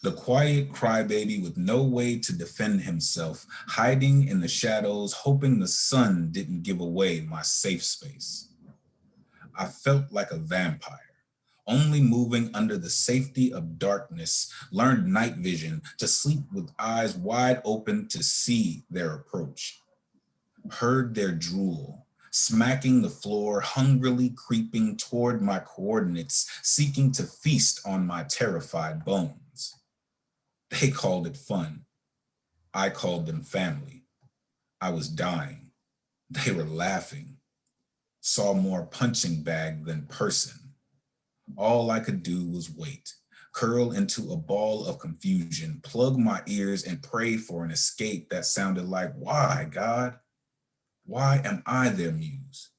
The quiet crybaby with no way to defend himself, hiding in the shadows, hoping the sun didn't give away my safe space. I felt like a vampire, only moving under the safety of darkness, learned night vision to sleep with eyes wide open to see their approach. Heard their drool, smacking the floor, hungrily creeping toward my coordinates, seeking to feast on my terrified bones. They called it fun. I called them family. I was dying. They were laughing. Saw more punching bag than person. All I could do was wait, curl into a ball of confusion, plug my ears and pray for an escape that sounded like, why, God? Why am I their muse?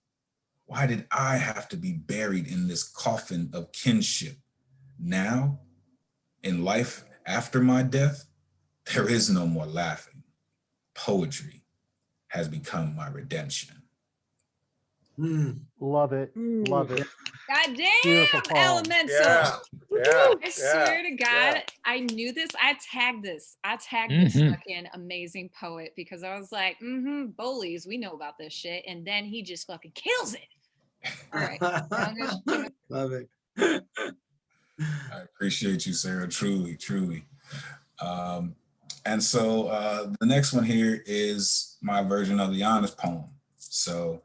Why did I have to be buried in this coffin of kinship? Now, in life after my death, there is no more laughing. Poetry has become my redemption. Love it. Love it. God Beautiful damn, poem. elemental. Yeah. Yeah. I swear to God, yeah. I knew this. I tagged this this Mhm. fucking amazing poet because I was like, bullies, we know about this shit. And then he just fucking kills it. All right. Now I'm gonna- Love it. I appreciate you, Sarah. Truly, truly. And so the next one here is my version of the honest poem. So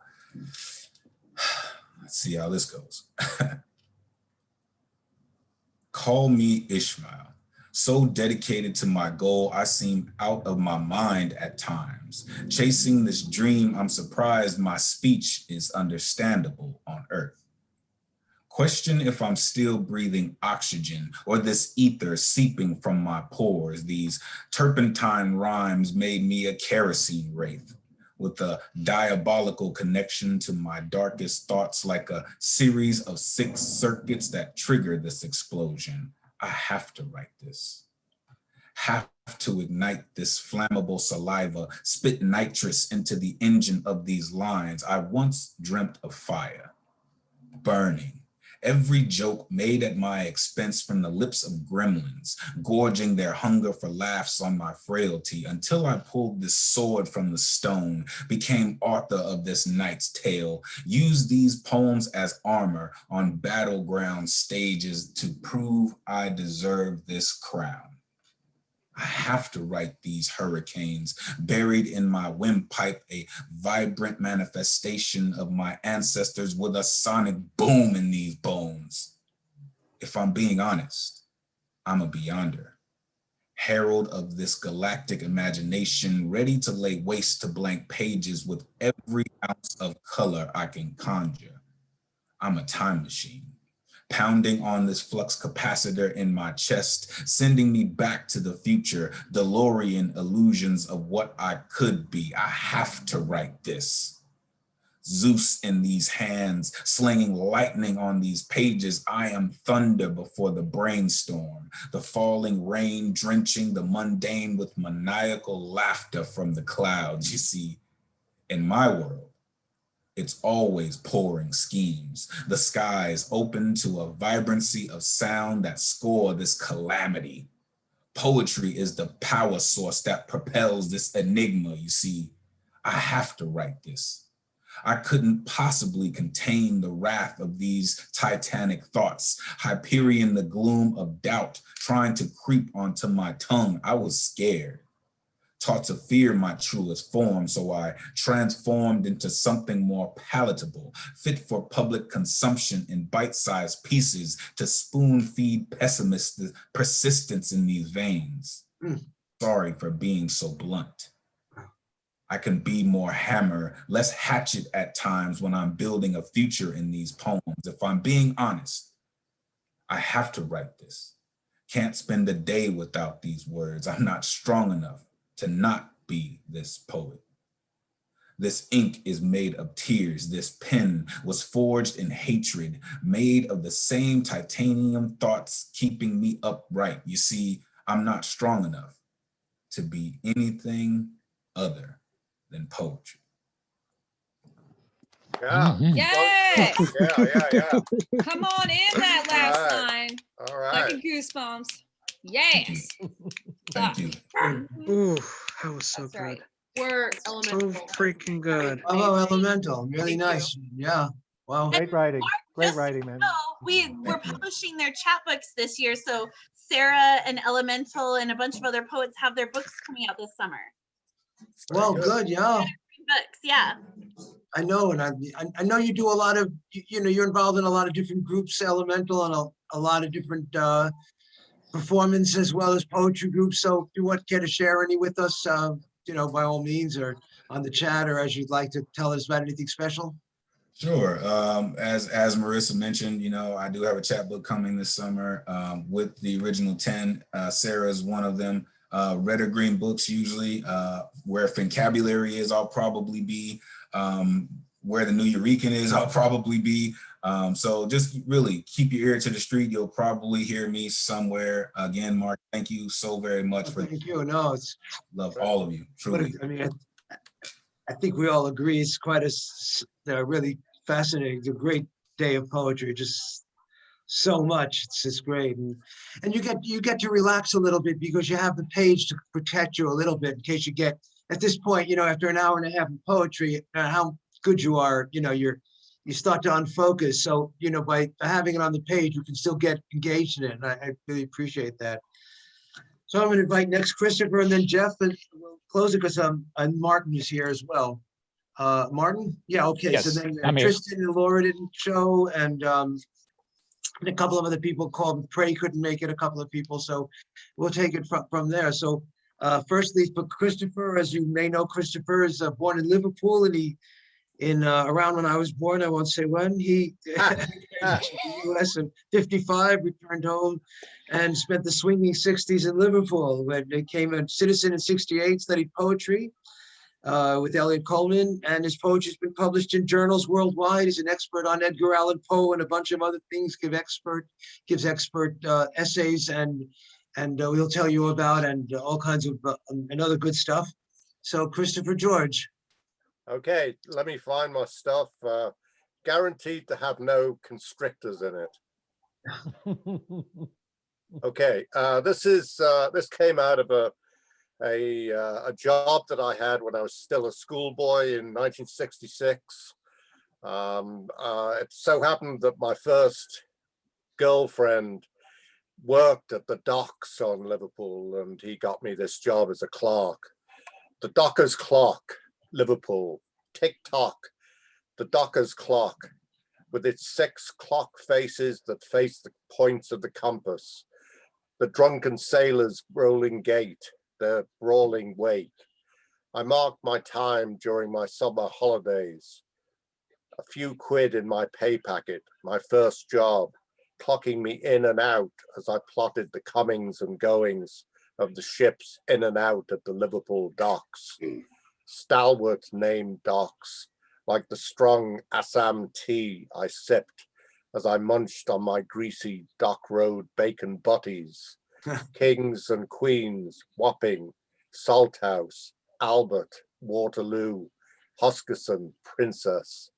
let's see how this goes. Call me Ishmael. So dedicated to my goal, I seem out of my mind at times. Chasing this dream, I'm surprised my speech is understandable on earth. Question if I'm still breathing oxygen or this ether seeping from my pores. These turpentine rhymes made me a kerosene wraith with a diabolical connection to my darkest thoughts, like a series of 6 circuits that trigger this explosion. I have to write this. Have to ignite this flammable saliva, spit nitrous into the engine of these lines. I once dreamt of fire, burning. Every joke made at my expense from the lips of gremlins, gorging their hunger for laughs on my frailty, until I pulled this sword from the stone, became author of this knight's tale, used these poems as armor on battleground stages to prove I deserve this crown. I have to write these hurricanes, buried in my windpipe, a vibrant manifestation of my ancestors with a sonic boom in these bones. If I'm being honest, I'm a beyonder, herald of this galactic imagination, ready to lay waste to blank pages with every ounce of color I can conjure. I'm a time machine, pounding on this flux capacitor in my chest, sending me back to the future, DeLorean illusions of what I could be. I have to write this. Zeus in these hands, slinging lightning on these pages. I am thunder before the brainstorm, the falling rain drenching the mundane with maniacal laughter from the clouds. You see, in my world, it's always pouring schemes. The skies open to a vibrancy of sound that score this calamity. Poetry is the power source that propels this enigma, you see. I have to write this. I couldn't possibly contain the wrath of these titanic thoughts, Hyperion the gloom of doubt trying to creep onto my tongue. I was scared, taught to fear my truest form, so I transformed into something more palatable, fit for public consumption in bite-sized pieces to spoon-feed pessimist persistence in these veins. Sorry for being so blunt. I can be more hammer, less hatchet at times when I'm building a future in these poems. If I'm being honest, I have to write this. Can't spend a day without these words. I'm not strong enough to not be this poet. This ink is made of tears. This pen was forged in hatred, made of the same titanium thoughts keeping me upright. You see, I'm not strong enough to be anything other than poetry. Yeah. Yes. Yeah. Come on in that last line. All right. Fucking goosebumps. Yes. Thank you. Ooh, that was so That's good. right. We're So elemental. freaking good. Bravo, Elemental. Really nice. Yeah. Wow. Great writing. Great Just writing, man. we're publishing their chapbooks this year, so Sarah and Elemental and a bunch of other poets have their books coming out this summer. Well, good. Yeah. Books, yeah. I know, and I know you do a lot of, you know, you're involved in a lot of different groups, Elemental, and a lot of different performances as well as poetry groups. So if you want care to share any with us, you know, by all means, or on the chat, or as you'd like to tell us about anything special. Sure. As Marissa mentioned, you know, I do have a chapbook coming this summer with the original 10. Sarah's one of them. Red or green books usually. Where Fincabulary is, I'll probably be. Where the New Eurekan is, I'll probably be. So just really keep your ear to the street. You'll probably hear me somewhere. Again, Mark, thank you so very much for. Thank you. No, it's love all of you. Truly. I mean, I think we all agree it's quite a really fascinating. It's a great day of poetry, just so much. It's just great. And you get to relax a little bit because you have the page to protect you a little bit in case you get, at this point, after an hour and a half of poetry, how good you are, you start to unfocus. So, by having it on the page, you can still get engaged in it. And I really appreciate that. So I'm going to invite next Christopher and then Jeff, and we'll close it because and Martin is here as well. Martin? Yeah, okay. Yes, So then I'm here. Tristan and Laura didn't show, and a couple of other people called. Prey couldn't make it, a couple of people. So we'll take it from there. So firstly, for Christopher, as you may know, Christopher is born in Liverpool, and around when I was born, I won't say when, he came to the US in 55, returned home and spent the swinging 60s in Liverpool, where he became a citizen in 68, studied poetry with Eliot Coleman, and his poetry has been published in journals worldwide. He's an expert on Edgar Allan Poe and a bunch of other things, gives expert essays and we'll tell you about, and all kinds of and other good stuff. So Christopher George. Okay, let me find my stuff. Guaranteed to have no constrictors in it. Okay, this came out of a job that I had when I was still a schoolboy in 1966. It so happened that my first girlfriend worked at the docks on Liverpool, and he got me this job as a clerk. The Dockers Clock, Liverpool, tick-tock, the Dockers Clock, with its 6 clock faces that face the points of the compass, the drunken sailors' rolling gait, their brawling wake. I marked my time during my summer holidays. A few quid in my pay packet, my first job, clocking me in and out as I plotted the comings and goings of the ships in and out at the Liverpool docks. Stalwart named docks, like the strong Assam tea I sipped as I munched on my greasy dock road bacon butties. Kings and Queens, Wapping, Salthouse, Albert, Waterloo, Huskisson, Princess,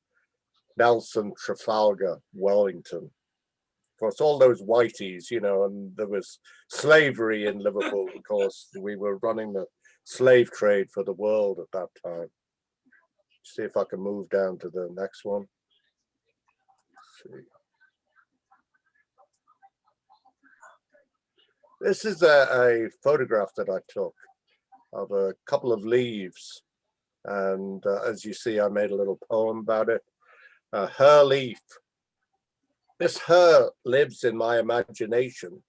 Nelson, Trafalgar, Wellington. Of course, all those whiteys, and there was slavery in Liverpool because we were running the slave trade for the world at that time. See if I can move down to the next one. Let's see. This is a photograph that I took of a couple of leaves. And as you see, I made a little poem about it. Her leaf. This her lives in my imagination.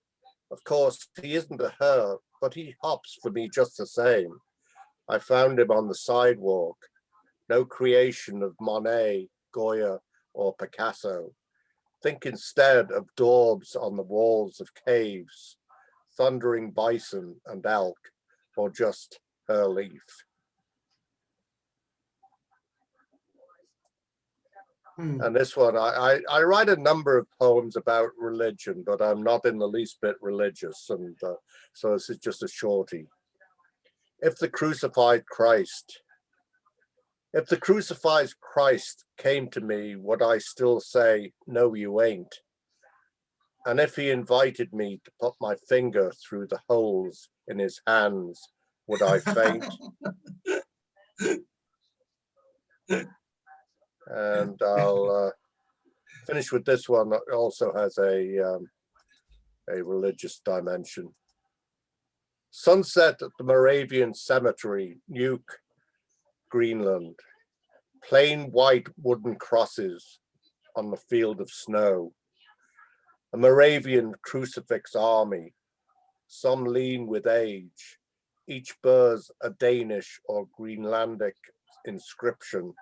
Of course, he isn't a her, but he hops for me just the same. I found him on the sidewalk. No creation of Monet, Goya, or Picasso. Think instead of daubs on the walls of caves, thundering bison and elk, or just her leaf. And this one, I write a number of poems about religion, but I'm not in the least bit religious, and so this is just a shorty. If the crucified Christ came to me, would I still say, no, you ain't? And if he invited me to put my finger through the holes in his hands, would I faint? And I'll finish with this one that also has a religious dimension. Sunset at the Moravian Cemetery, Nuuk, Greenland. Plain white wooden crosses on the field of snow. A Moravian crucifix army, some lean with age. Each bears a Danish or Greenlandic inscription.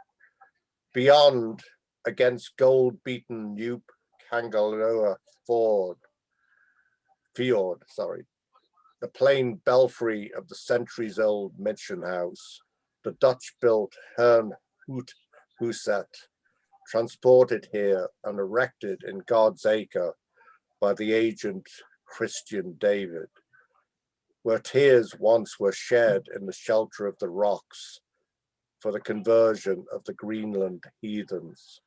Beyond, against gold-beaten Nuuk Kangalua fjord, the plain belfry of the centuries-old mission house, the Dutch-built Hern Huset, transported here and erected in God's acre by the agent Christian David, where tears once were shed in the shelter of the rocks for the conversion of the Greenland heathens.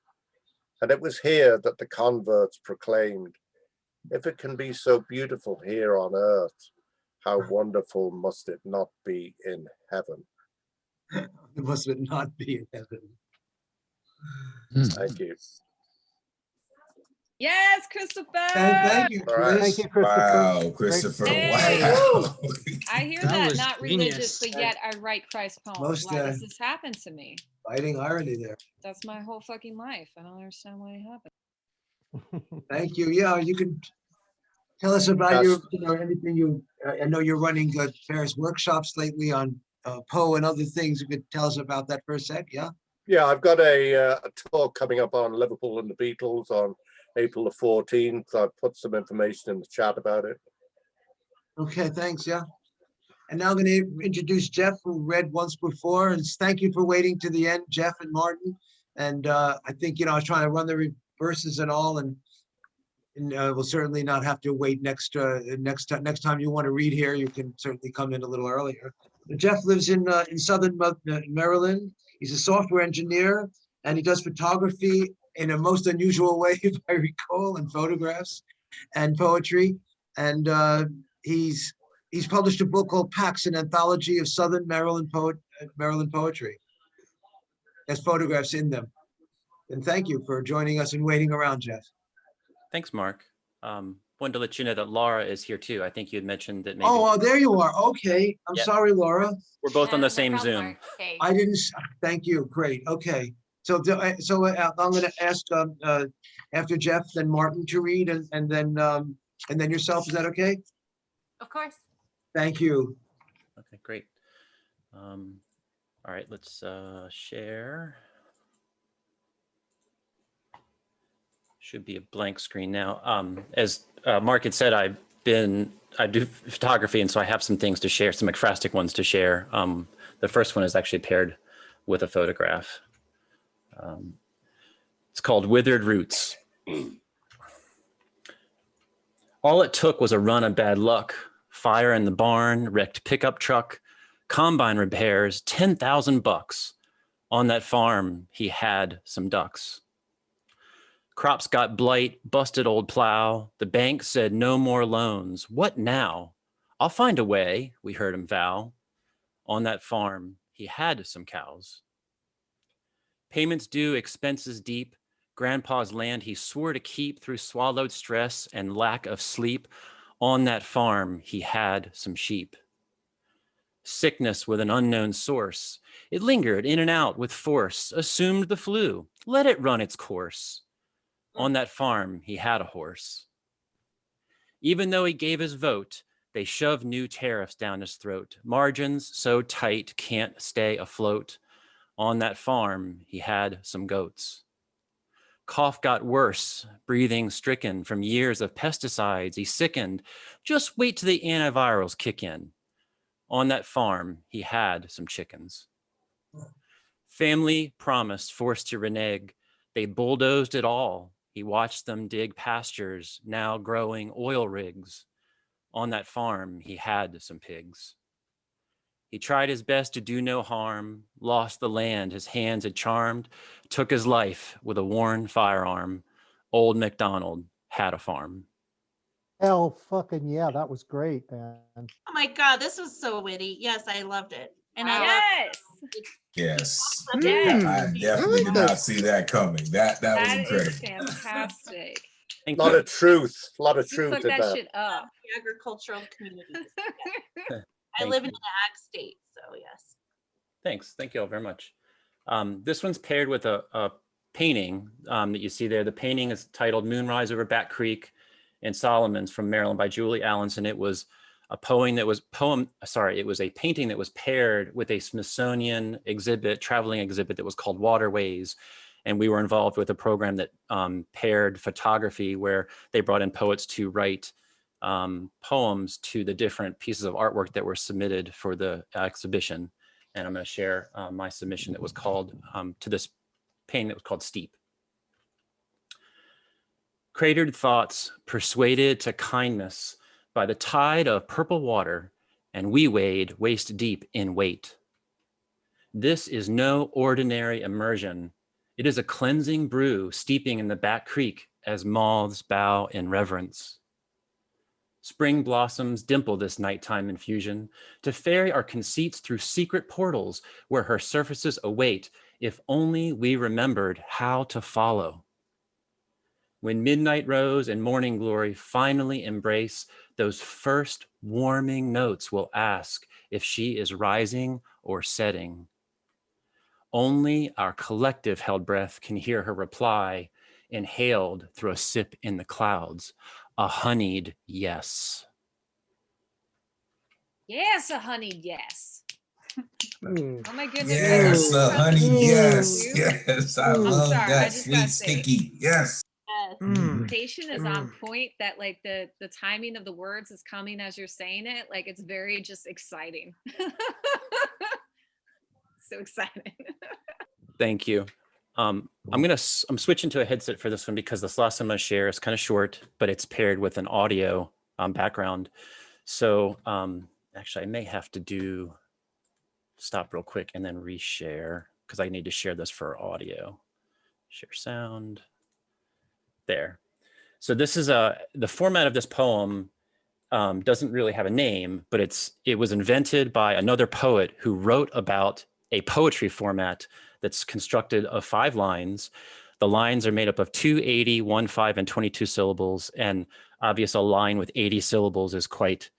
And it was here that the converts proclaimed, if it can be so beautiful here on earth, how wonderful must it not be in heaven? Must it not be in heaven? Thank you. Yes, Christopher. Thank you, All right. Thank Chris. you, Christopher. Wow, Christopher. Hey, Wow. I hear That that. was Not religious, genius. but yet I write Christ poems. Most, Why does this happen to me? Biting irony there. That's my whole fucking life. I don't understand why it happened. Thank you. Yeah, you can tell us about Yes. your, anything you, I know you're running various workshops lately on Poe and other things. You could tell us about that for a sec, yeah? Yeah, I've got a talk coming up on Liverpool and the Beatles on April the 14th. I've put some information in the chat about it. Okay, thanks, yeah. And now I'm going to introduce Jeff, who read once before, and thank you for waiting to the end, Jeff and Martin. And I think, I was trying to run the reverses and all, and we'll certainly not have to wait next time you want to read here. You can certainly come in a little earlier. But Jeff lives in Southern Maryland. He's a software engineer, and he does photography in a most unusual way, if I recall, and photographs and poetry. And he's published a book called Pax, an anthology of Southern Maryland poetry. Has photographs in them. And thank you for joining us and waiting around, Jeff. Thanks, Mark. Wanted to let you know that Laura is here too. I think you had mentioned that maybe. Oh, there you are. Okay. I'm Yep. sorry, Laura. We're both on the No same problem, Zoom. Mark. Hey. I didn't, thank you. Great. Okay. So I'm going to ask after Jeff, then Martin to read and then yourself. Is that okay? Of course. Thank you. Okay, great. All right, let's share. Should be a blank screen now. As Mark had said, I do photography, and so I have some things to share, some ekphrastic ones to share. The first one is actually paired with a photograph. It's called Withered Roots. All it took was a run of bad luck. Fire in the barn, wrecked pickup truck, combine repairs, 10,000 bucks. On that farm, he had some ducks. Crops got blight, busted old plow. The bank said no more loans. What now? I'll find a way, we heard him vow. On that farm, he had some cows. Payments due, expenses deep. Grandpa's land he swore to keep through swallowed stress and lack of sleep. On that farm, he had some sheep. Sickness with an unknown source. It lingered in and out with force, assumed the flu. Let it run its course. On that farm, he had a horse. Even though he gave his vote, they shoved new tariffs down his throat. Margins so tight, can't stay afloat. On that farm, he had some goats. Cough got worse, breathing stricken from years of pesticides. He sickened. Just wait till the antivirals kick in. On that farm, he had some chickens. Family promised, forced to renege. They bulldozed it all. He watched them dig pastures, now growing oil rigs. On that farm, he had some pigs. He tried his best to do no harm, lost the land his hands had charmed, took his life with a worn firearm. Old MacDonald had a farm. Hell fucking yeah, that was great, man. Oh my God, this was so witty. Yes, I loved it. And I Yes. Yes. Yes. I definitely did not see that coming. That was That incredible. is fantastic. A lot of truth. A lot of You truth fuck in that that. shit up. the agricultural communities. I Thank live in you. an ag state, so yes. Thanks. Thank you all very much. This one's paired with a painting that you see there. The painting is titled Moonrise Over Bat Creek in Solomons from Maryland by Julie Allenson. It was a painting that was paired with a Smithsonian exhibit, traveling exhibit that was called Waterways. And we were involved with a program that paired photography where they brought in poets to write poems to the different pieces of artwork that were submitted for the exhibition. And I'm going to share my submission that was called to this painting that was called Steep. Cratered thoughts persuaded to kindness by the tide of purple water, and we wade waist deep in weight. This is no ordinary immersion. It is a cleansing brew steeping in the back creek as moths bow in reverence. Spring blossoms dimple this nighttime infusion to ferry our conceits through secret portals where her surfaces await if only we remembered how to follow. When midnight rose and morning glory finally embrace, those first warming notes will ask if she is rising or setting. Only our collective held breath can hear her reply, inhaled through a sip in the clouds, a honeyed yes. Yes, a honeyed yes. Oh my goodness. Yes, honey, yes, You. yes. I I'm love sorry, I that just sweet gotta say it. sticky. Yes. Presentation is on point, that like the timing of the words is coming as you're saying it. Like it's very just exciting. So exciting. Thank you. I'm switching to a headset for this one because this last one I'm gonna share is kind of short, but it's paired with an audio background. So actually I may have to stop real quick and then reshare because I need to share this for audio. Share sound. There. So this is the format of this poem doesn't really have a name, but it was invented by another poet who wrote about a poetry format that's constructed of 5 lines. The lines are made up of 2, 80, 1, 5, and 22 syllables. And obviously a line with 80 syllables is quite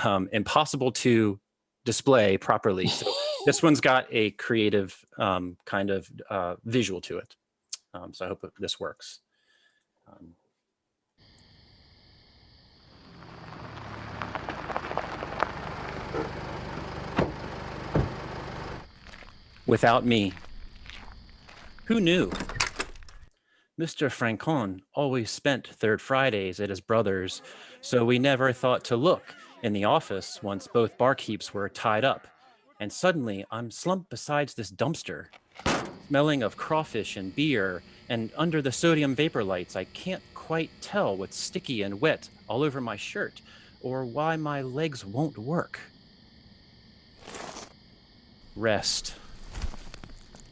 impossible to display properly. So this one's got a creative kind of visual to it. So I hope this works. Without me. Who knew? Mr. Francon always spent third Fridays at his brother's, so we never thought to look in the office once both barkeeps were tied up. And suddenly I'm slumped beside this dumpster, smelling of crawfish and beer, and under the sodium vapor lights, I can't quite tell what's sticky and wet all over my shirt or why my legs won't work. Rest.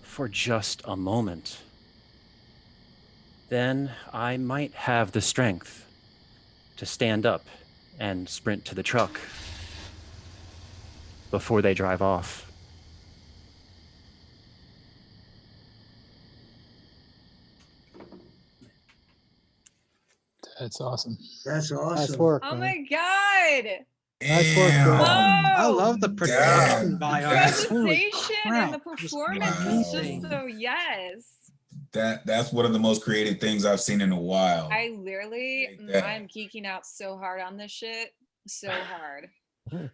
For just a moment. Then I might have the strength to stand up and sprint to the truck before they drive off. That's awesome. That's awesome. Nice work, Oh man. my God. Nice work, Damn. Bill. I Whoa. love the The production by us. Holy presentation and crap. the It was performance is just amazing. so yes. That's one of the most creative things I've seen in a while. I literally, that. I'm geeking out so hard on this shit. So hard.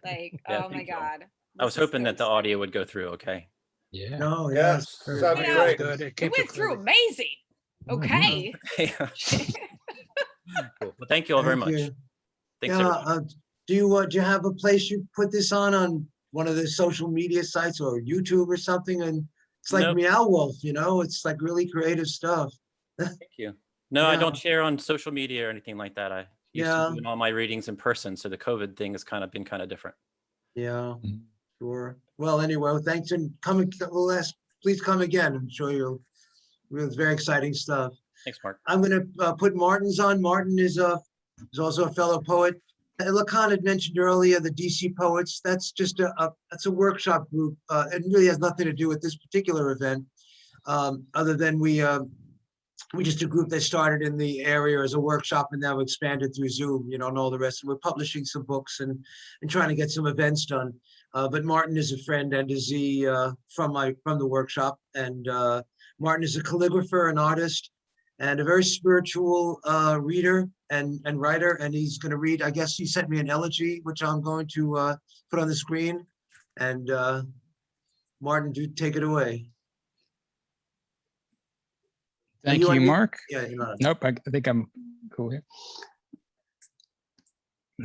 Like, Yeah, oh my thank you. God. I was This is hoping so that the exciting. audio would go through okay. Yeah. No, Yes, yes. sounded You know, great. Good. It It came through went through clearly. amazing. Okay. Cool. Well, thank you all very Thank much. you. Thanks, Yeah, everybody. do you have a place you put this on one of the social media sites or YouTube or something? And it's like Nope. Meow Wolf, you know, it's like really creative stuff. Thank you. No, I Yeah. don't share on social media or anything like that. I used Yeah. to doing all my readings in person, so the COVID thing has been kind of different. Yeah, sure. Well, anyway, thanks and please come again and show you. It's very exciting stuff. Thanks, Mark. I'm going to put Martin's on. Martin is also a fellow poet. Lacan had mentioned earlier the DC Poets. That's just that's a workshop group. It really has nothing to do with this particular event, other than we just a group that started in the area as a workshop and now expanded through Zoom, you know, and all the rest. We're publishing some books and trying to get some events done. But Martin is a friend and is from the workshop. And Martin is a calligrapher, an artist, and a very spiritual reader and writer. And he's going to read, I guess he sent me an elegy, which I'm going to put on the screen. And Martin, do take it away. Thank you, Mark. Yeah, you're not. Nope, I think I'm cool here.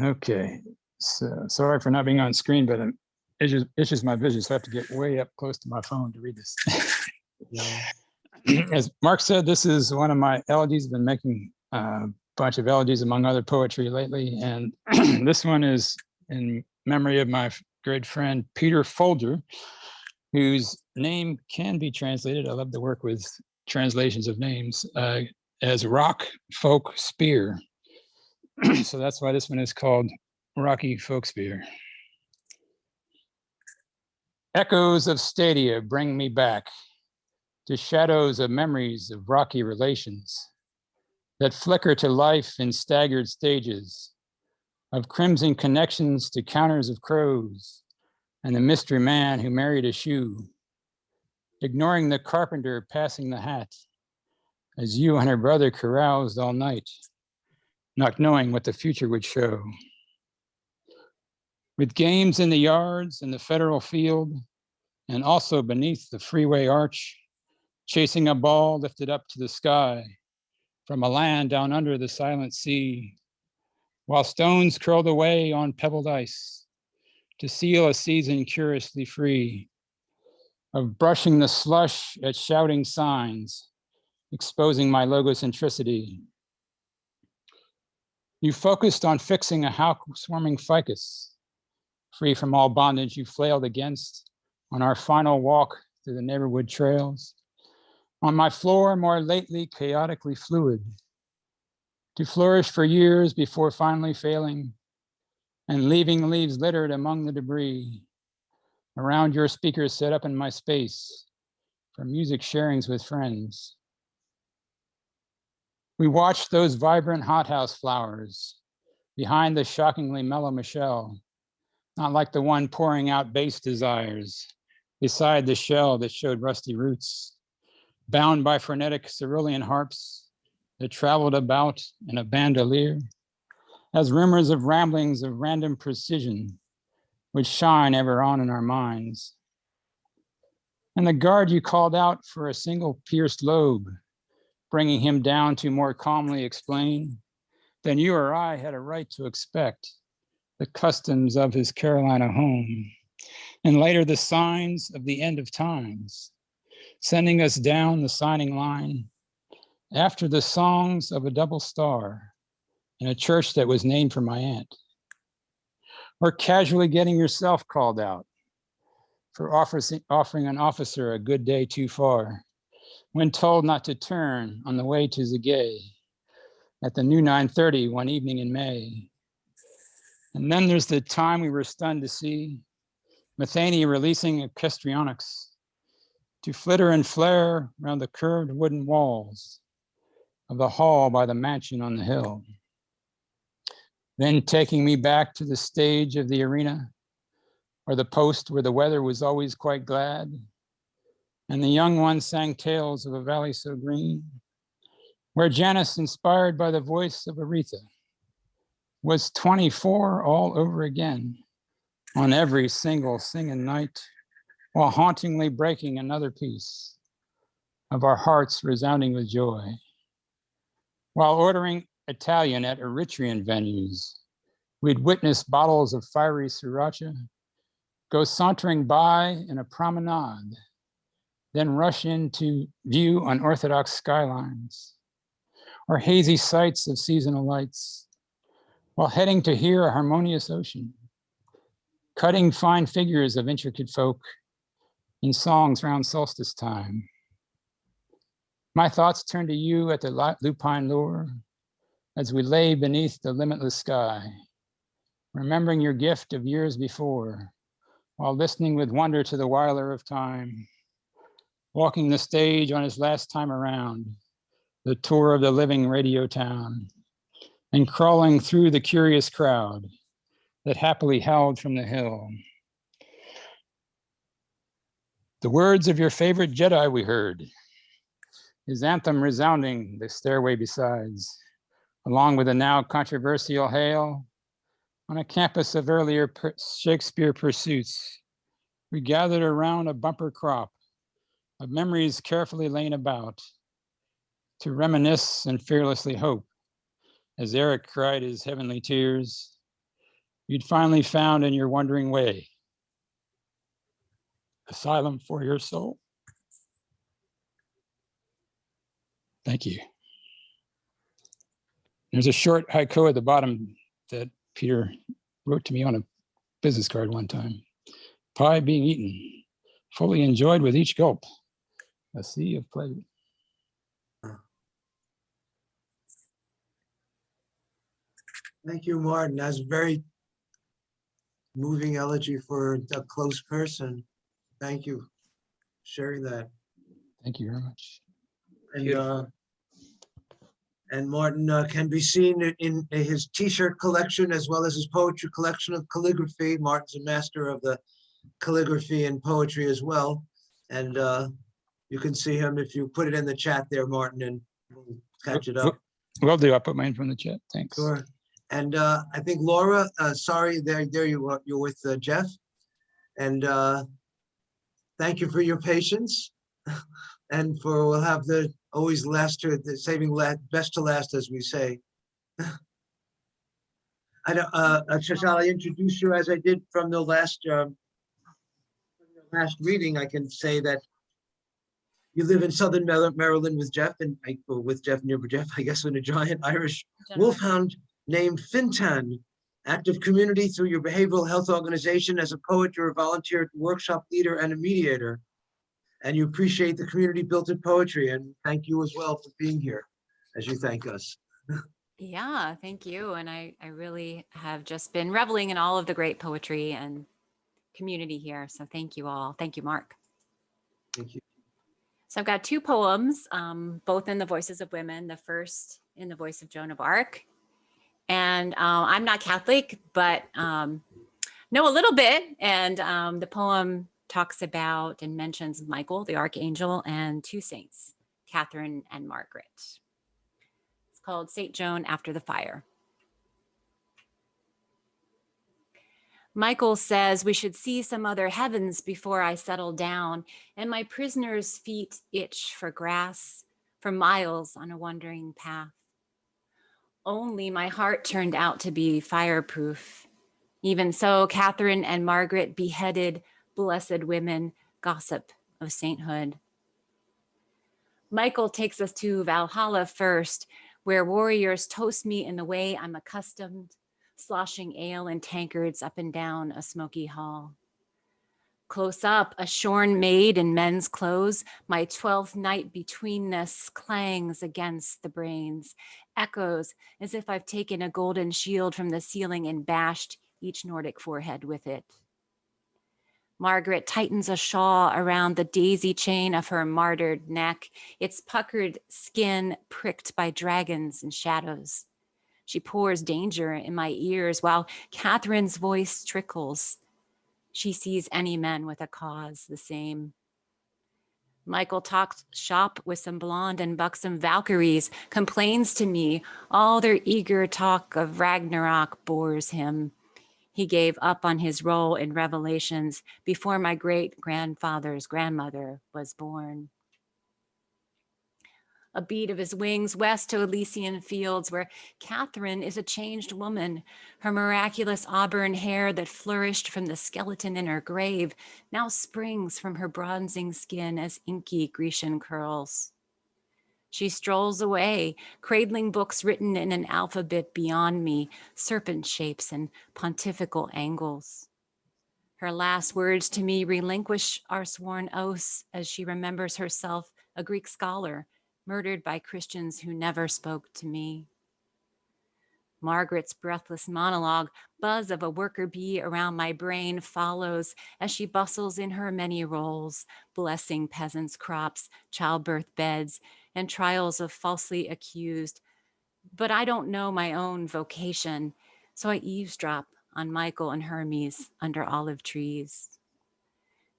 Okay, so sorry for not being on screen, but it issues my vision, so I have to get way up close to my phone to read this. As Mark said, this is one of my elegies. I've been making a bunch of elegies among other poetry lately, and this one is in memory of my great friend Peter Folger, whose name can be translated. I love to work with translations of names, as rock folk spear. So that's why this one is called Rocky Folk Spear. Echoes of stadia bring me back to shadows of memories of rocky relations that flicker to life in staggered stages, of crimson connections to counters of crows and the mystery man who married a shoe, ignoring the carpenter passing the hat as you and her brother caroused all night, not knowing what the future would show. With games in the yards and the federal field, and also beneath the freeway arch, chasing a ball lifted up to the sky from a land down under the silent sea, while stones curled away on pebbled ice to seal a season curiously free, of brushing the slush at shouting signs, exposing my logocentricity. You focused on fixing a house-warming ficus, free from all bondage you flailed against on our final walk through the neighborhood trails. On my floor, more lately chaotically fluid, to flourish for years before finally failing and leaving leaves littered among the debris around your speakers set up in my space for music sharings with friends. We watched those vibrant hothouse flowers behind the shockingly mellow Michelle, not like the one pouring out bass desires beside the shell that showed rusty roots, bound by frenetic cerulean harps that traveled about in a bandolier, as rumors of ramblings of random precision would shine ever on in our minds. And the guard you called out for a single pierced lobe, bringing him down to more calmly explain than you or I had a right to expect the customs of his Carolina home, and later the signs of the end of times, sending us down the signing line after the songs of a double star in a church that was named for my aunt, or casually getting yourself called out for offering an officer a good day too far when told not to turn on the way to Zagay at the new 9:30 one evening in May. And then there's the time we were stunned to see Matheny releasing equestrionics to flitter and flare around the curved wooden walls of the hall by the mansion on the hill. Then taking me back to the stage of the arena, or the post where the weather was always quite glad, and the young ones sang tales of a valley so green, where Janice, inspired by the voice of Aretha, was 24 all over again on every single singing night, while hauntingly breaking another piece of our hearts resounding with joy, while ordering Italian at Eritrean venues. We'd witness bottles of fiery sriracha go sauntering by in a promenade, then rush in to view unorthodox skylines or hazy sights of seasonal lights, while heading to hear a harmonious ocean, cutting fine figures of intricate folk in songs round solstice time. My thoughts turn to you at the lupine lure as we lay beneath the limitless sky, remembering your gift of years before, while listening with wonder to the whiler of time, walking the stage on his last time around, the tour of the living radio town, and crawling through the curious crowd that happily howled from the hill. The words of your favorite Jedi we heard, his anthem resounding the stairway besides, along with a now controversial hail. On a campus of earlier Shakespeare pursuits, we gathered around a bumper crop of memories carefully lain about to reminisce and fearlessly hope. As Eric cried his heavenly tears, you'd finally found in your wandering way asylum for your soul. Thank you. There's a short haiku at the bottom that Peter wrote to me on a business card one time. Pie being eaten, fully enjoyed with each gulp, a sea of pleasure. Thank you, Martin. That's a very moving elegy for a close person. Thank you for sharing that. Thank you very much. And Martin can be seen in his t-shirt collection as well as his poetry collection of calligraphy. Martin's a master of the calligraphy and poetry as well. And you can see him if you put it in the chat there, Martin, and we'll catch it up. Will do. I'll put mine from the chat. Thanks. Sure. And I think Laura, sorry, there you are. You're with Jeff. And thank you for your patience. And we'll have the always best to last, as we say. Shall I introduce you as I did from the last reading? I can say that you live in Southern Maryland with Jeff, and near Jeff, I guess, in a giant Irish wolfhound named Fintan. Active community through your behavioral health organization. As a poet, you're a volunteer, workshop leader, and a mediator. And you appreciate the community built in poetry. And thank you as well for being here, as you thank us. Yeah, thank you. And I really have just been reveling in all of the great poetry and community here. So thank you all. Thank you, Mark. Thank you. So I've got two poems, both in the voices of women. The first in the voice of Joan of Arc. And I'm not Catholic, but know a little bit. And the poem talks about and mentions Michael, the archangel, and two saints, Catherine and Margaret. It's called Saint Joan After the Fire. Michael says we should see some other heavens before I settle down, and my prisoner's feet itch for grass for miles on a wandering path. Only my heart turned out to be fireproof. Even so, Catherine and Margaret, beheaded, blessed women, gossip of sainthood. Michael takes us to Valhalla first, where warriors toast me in the way I'm accustomed, sloshing ale in tankards up and down a smoky hall. Close up, a shorn maid in men's clothes, my 12th night betweenness clangs against the brains, echoes as if I've taken a golden shield from the ceiling and bashed each Nordic forehead with it. Margaret tightens a shawl around the daisy chain of her martyred neck, its puckered skin pricked by dragons and shadows. She pours danger in my ears while Catherine's voice trickles. She sees any men with a cause the same. Michael talks shop with some blonde and buxom Valkyries, complains to me. All their eager talk of Ragnarok bores him. He gave up on his role in Revelations before my great-grandfather's grandmother was born. A beat of his wings west to Elysian fields where Catherine is a changed woman. Her miraculous auburn hair that flourished from the skeleton in her grave now springs from her bronzing skin as inky Grecian curls. She strolls away, cradling books written in an alphabet beyond me, serpent shapes and pontifical angles. Her last words to me relinquish our sworn oaths as she remembers herself a Greek scholar, murdered by Christians who never spoke to me. Margaret's breathless monologue, buzz of a worker bee around my brain, follows as she bustles in her many roles, blessing peasants' crops, childbirth beds, and trials of falsely accused. But I don't know my own vocation, so I eavesdrop on Michael and Hermes under olive trees.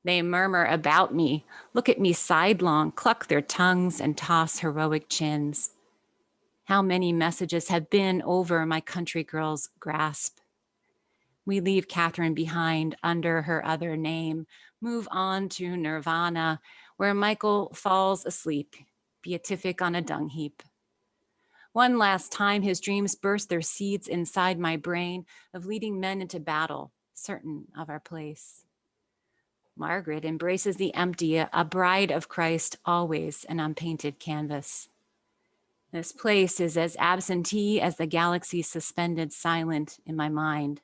They murmur about me, look at me sidelong, cluck their tongues, and toss heroic chins. How many messages have been over my country girl's grasp? We leave Catherine behind under her other name, move on to Nirvana, where Michael falls asleep, beatific on a dung heap. One last time, his dreams burst their seeds inside my brain of leading men into battle, certain of our place. Margaret embraces the empty, a bride of Christ, always an unpainted canvas. This place is as absentee as the galaxy suspended silent in my mind.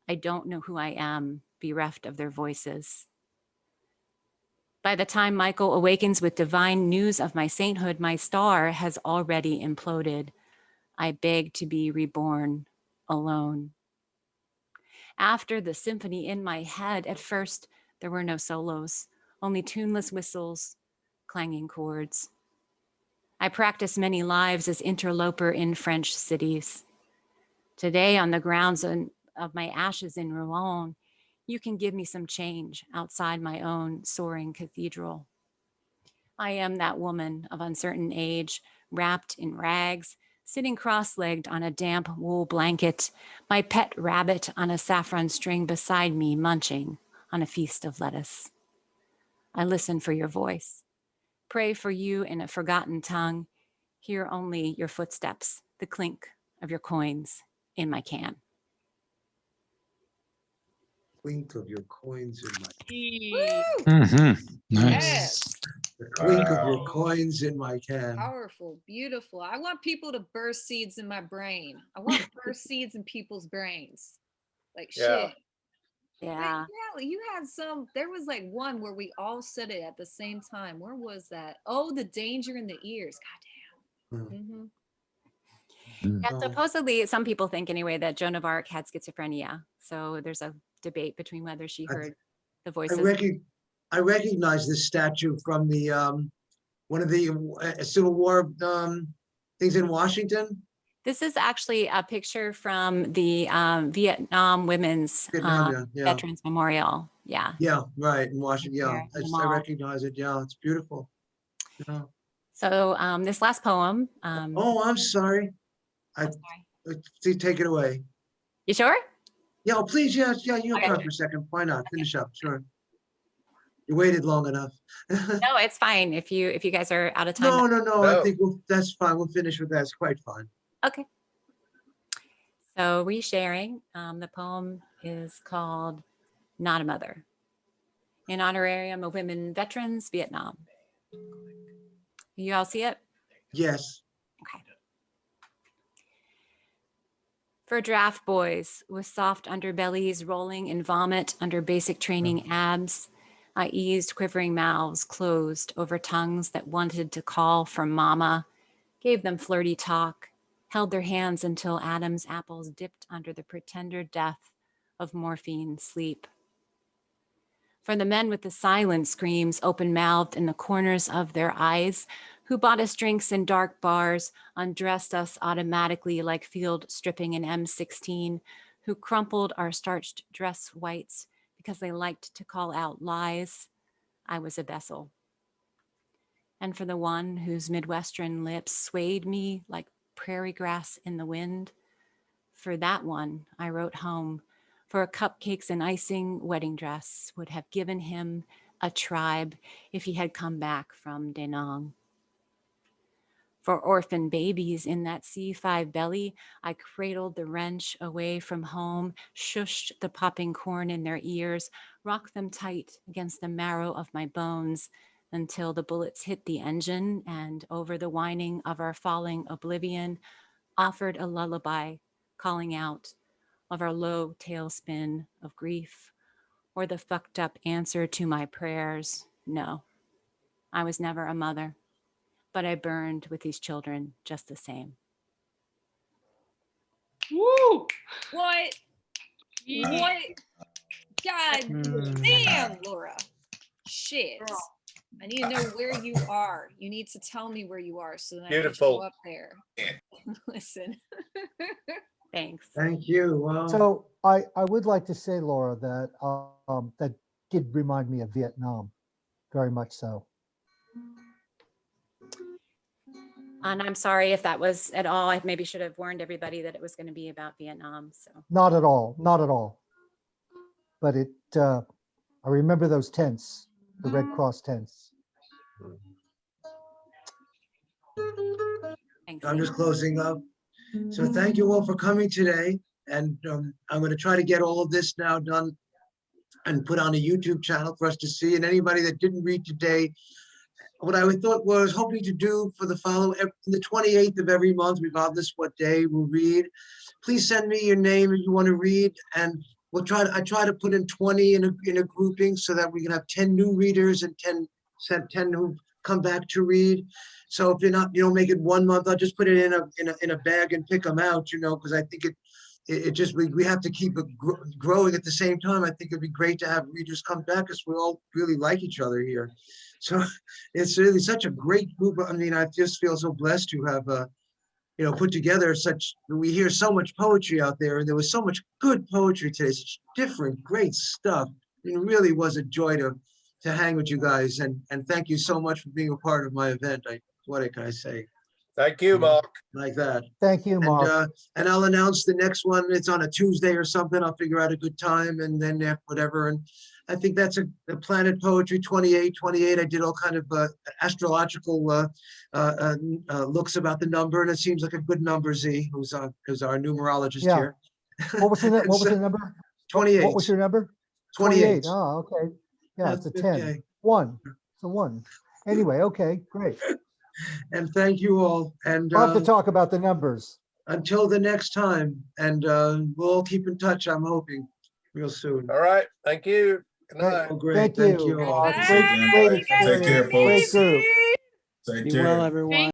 I don't know who I am, bereft of their voices. By the time Michael awakens with divine news of my sainthood, my star has already imploded. I beg to be reborn, alone. After the symphony in my head, at first there were no solos, only tuneless whistles, clanging chords. I practiced many lives as interloper in French cities. Today, on the grounds of my ashes in Rouen, you can give me some change outside my own soaring cathedral. I am that woman of uncertain age, wrapped in rags, sitting cross-legged on a damp wool blanket, my pet rabbit on a saffron string beside me, munching on a feast of lettuce. I listen for your voice, pray for you in a forgotten tongue, hear only your footsteps, the clink of your coins in my can. Clink of your coins in my Nice. the clink of your coins in my can. Powerful, beautiful. I want people to burst seeds in my brain. I want to burst seeds in people's brains. Like Yeah. shit. Yeah. Wait, you had some, there was like one where we all said it at the same time. Where was that? Oh, the danger in the ears. God damn. Mm-hmm. Yeah, supposedly, some people think anyway that Joan of Arc had schizophrenia. So there's a debate between whether she heard the voices. I recognize this statue from the one of the Civil War things in Washington. This is actually a picture from the Vietnam Women's Veterans Memorial. Yeah. Yeah, right, in Washington. Yeah, Here in the I mall. recognize it. Yeah, it's beautiful. Yeah. So this last poem. Oh, I'm sorry. Take it away. You sure? Yeah, oh, please. Yeah, you can talk for a second. Why not? Finish up. Sure. You waited long enough. No, it's fine. If you guys are out of time. No. I think that's fine. We'll finish with that. It's quite fine. Okay. So resharing. The poem is called Not a Mother, in honorarium of women veterans, Vietnam. You all see it? Yes. Okay. For draft boys with soft underbellies rolling in vomit under basic training abs, I eased quivering mouths closed over tongues that wanted to call for mama, gave them flirty talk, held their hands until Adam's apples dipped under the pretender death of morphine sleep. For the men with the silent screams open-mouthed in the corners of their eyes, who bought us drinks in dark bars, undressed us automatically like field stripping an M16, who crumpled our starched dress whites because they liked to call out lies, I was a vessel. And for the one whose Midwestern lips swayed me like prairie grass in the wind, for that one, I wrote home, for a cupcakes and icing wedding dress would have given him a tribe if he had come back from Da Nang. For orphan babies in that C5 belly, I cradled the wrench away from home, shushed the popping corn in their ears, rocked them tight against the marrow of my bones until the bullets hit the engine and over the whining of our falling oblivion, offered a lullaby, calling out of our low tailspin of grief, or the fucked up answer to my prayers, no, I was never a mother. But I burned with these children just the same. Woo! What? What? God damn, Laura. Shit. I need to know where you are. You need to tell me where you are so that I can Beautiful. show up there. Listen. Thanks. Thank you. Wow. So I would like to say, Laura, that that did remind me of Vietnam, very much so. And I'm sorry if that was at all. I maybe should have warned everybody that it was going to be about Vietnam. So Not at all, not at all. But it, I remember those tents, the Red Cross tents. thanks. I'm just closing up. So thank you all for coming today. And I'm going to try to get all of this now done and put on a YouTube channel for us to see. And anybody that didn't read today, what I was hoping to do for the the 28th of every month, regardless what day we'll read, please send me your name if you want to read, and I try to put in 20 in a grouping so that we can have 10 new readers and 10 who come back to read. So if you don't make it 1 month, I'll just put it in a bag and pick them out, because I think it just, we have to keep it growing at the same time. I think it'd be great to have readers come back because we all really like each other here. So it's really such a great group. I mean, I just feel so blessed to have, put together we hear so much poetry out there, and there was so much good poetry today, such different, great stuff. It really was a joy to hang with you guys, and thank you so much for being a part of my event. What can I say? Thank you, Mark. Like that. Thank you, Mark. And I'll announce the next one. It's on a Tuesday or something. I'll figure out a good time, and then whatever. And I think that's the Planet Poetry 28. I did all kind of astrological looks about the number, and it seems like a good number, Z, who's our numerologist Yeah. here. What was the number? 28. What was your number? 28. Oh, okay. Yeah, it's a 10. Okay. 1. It's a 1. Anyway, okay, great. And thank you all. And We'll have to talk about the numbers. until the next time, and we'll keep in touch, I'm hoping, real soon. All right. Thank you. Good night. Oh, great. Thank you all. Great Take care, experience. folks. Great group. Take Be care. well, everyone.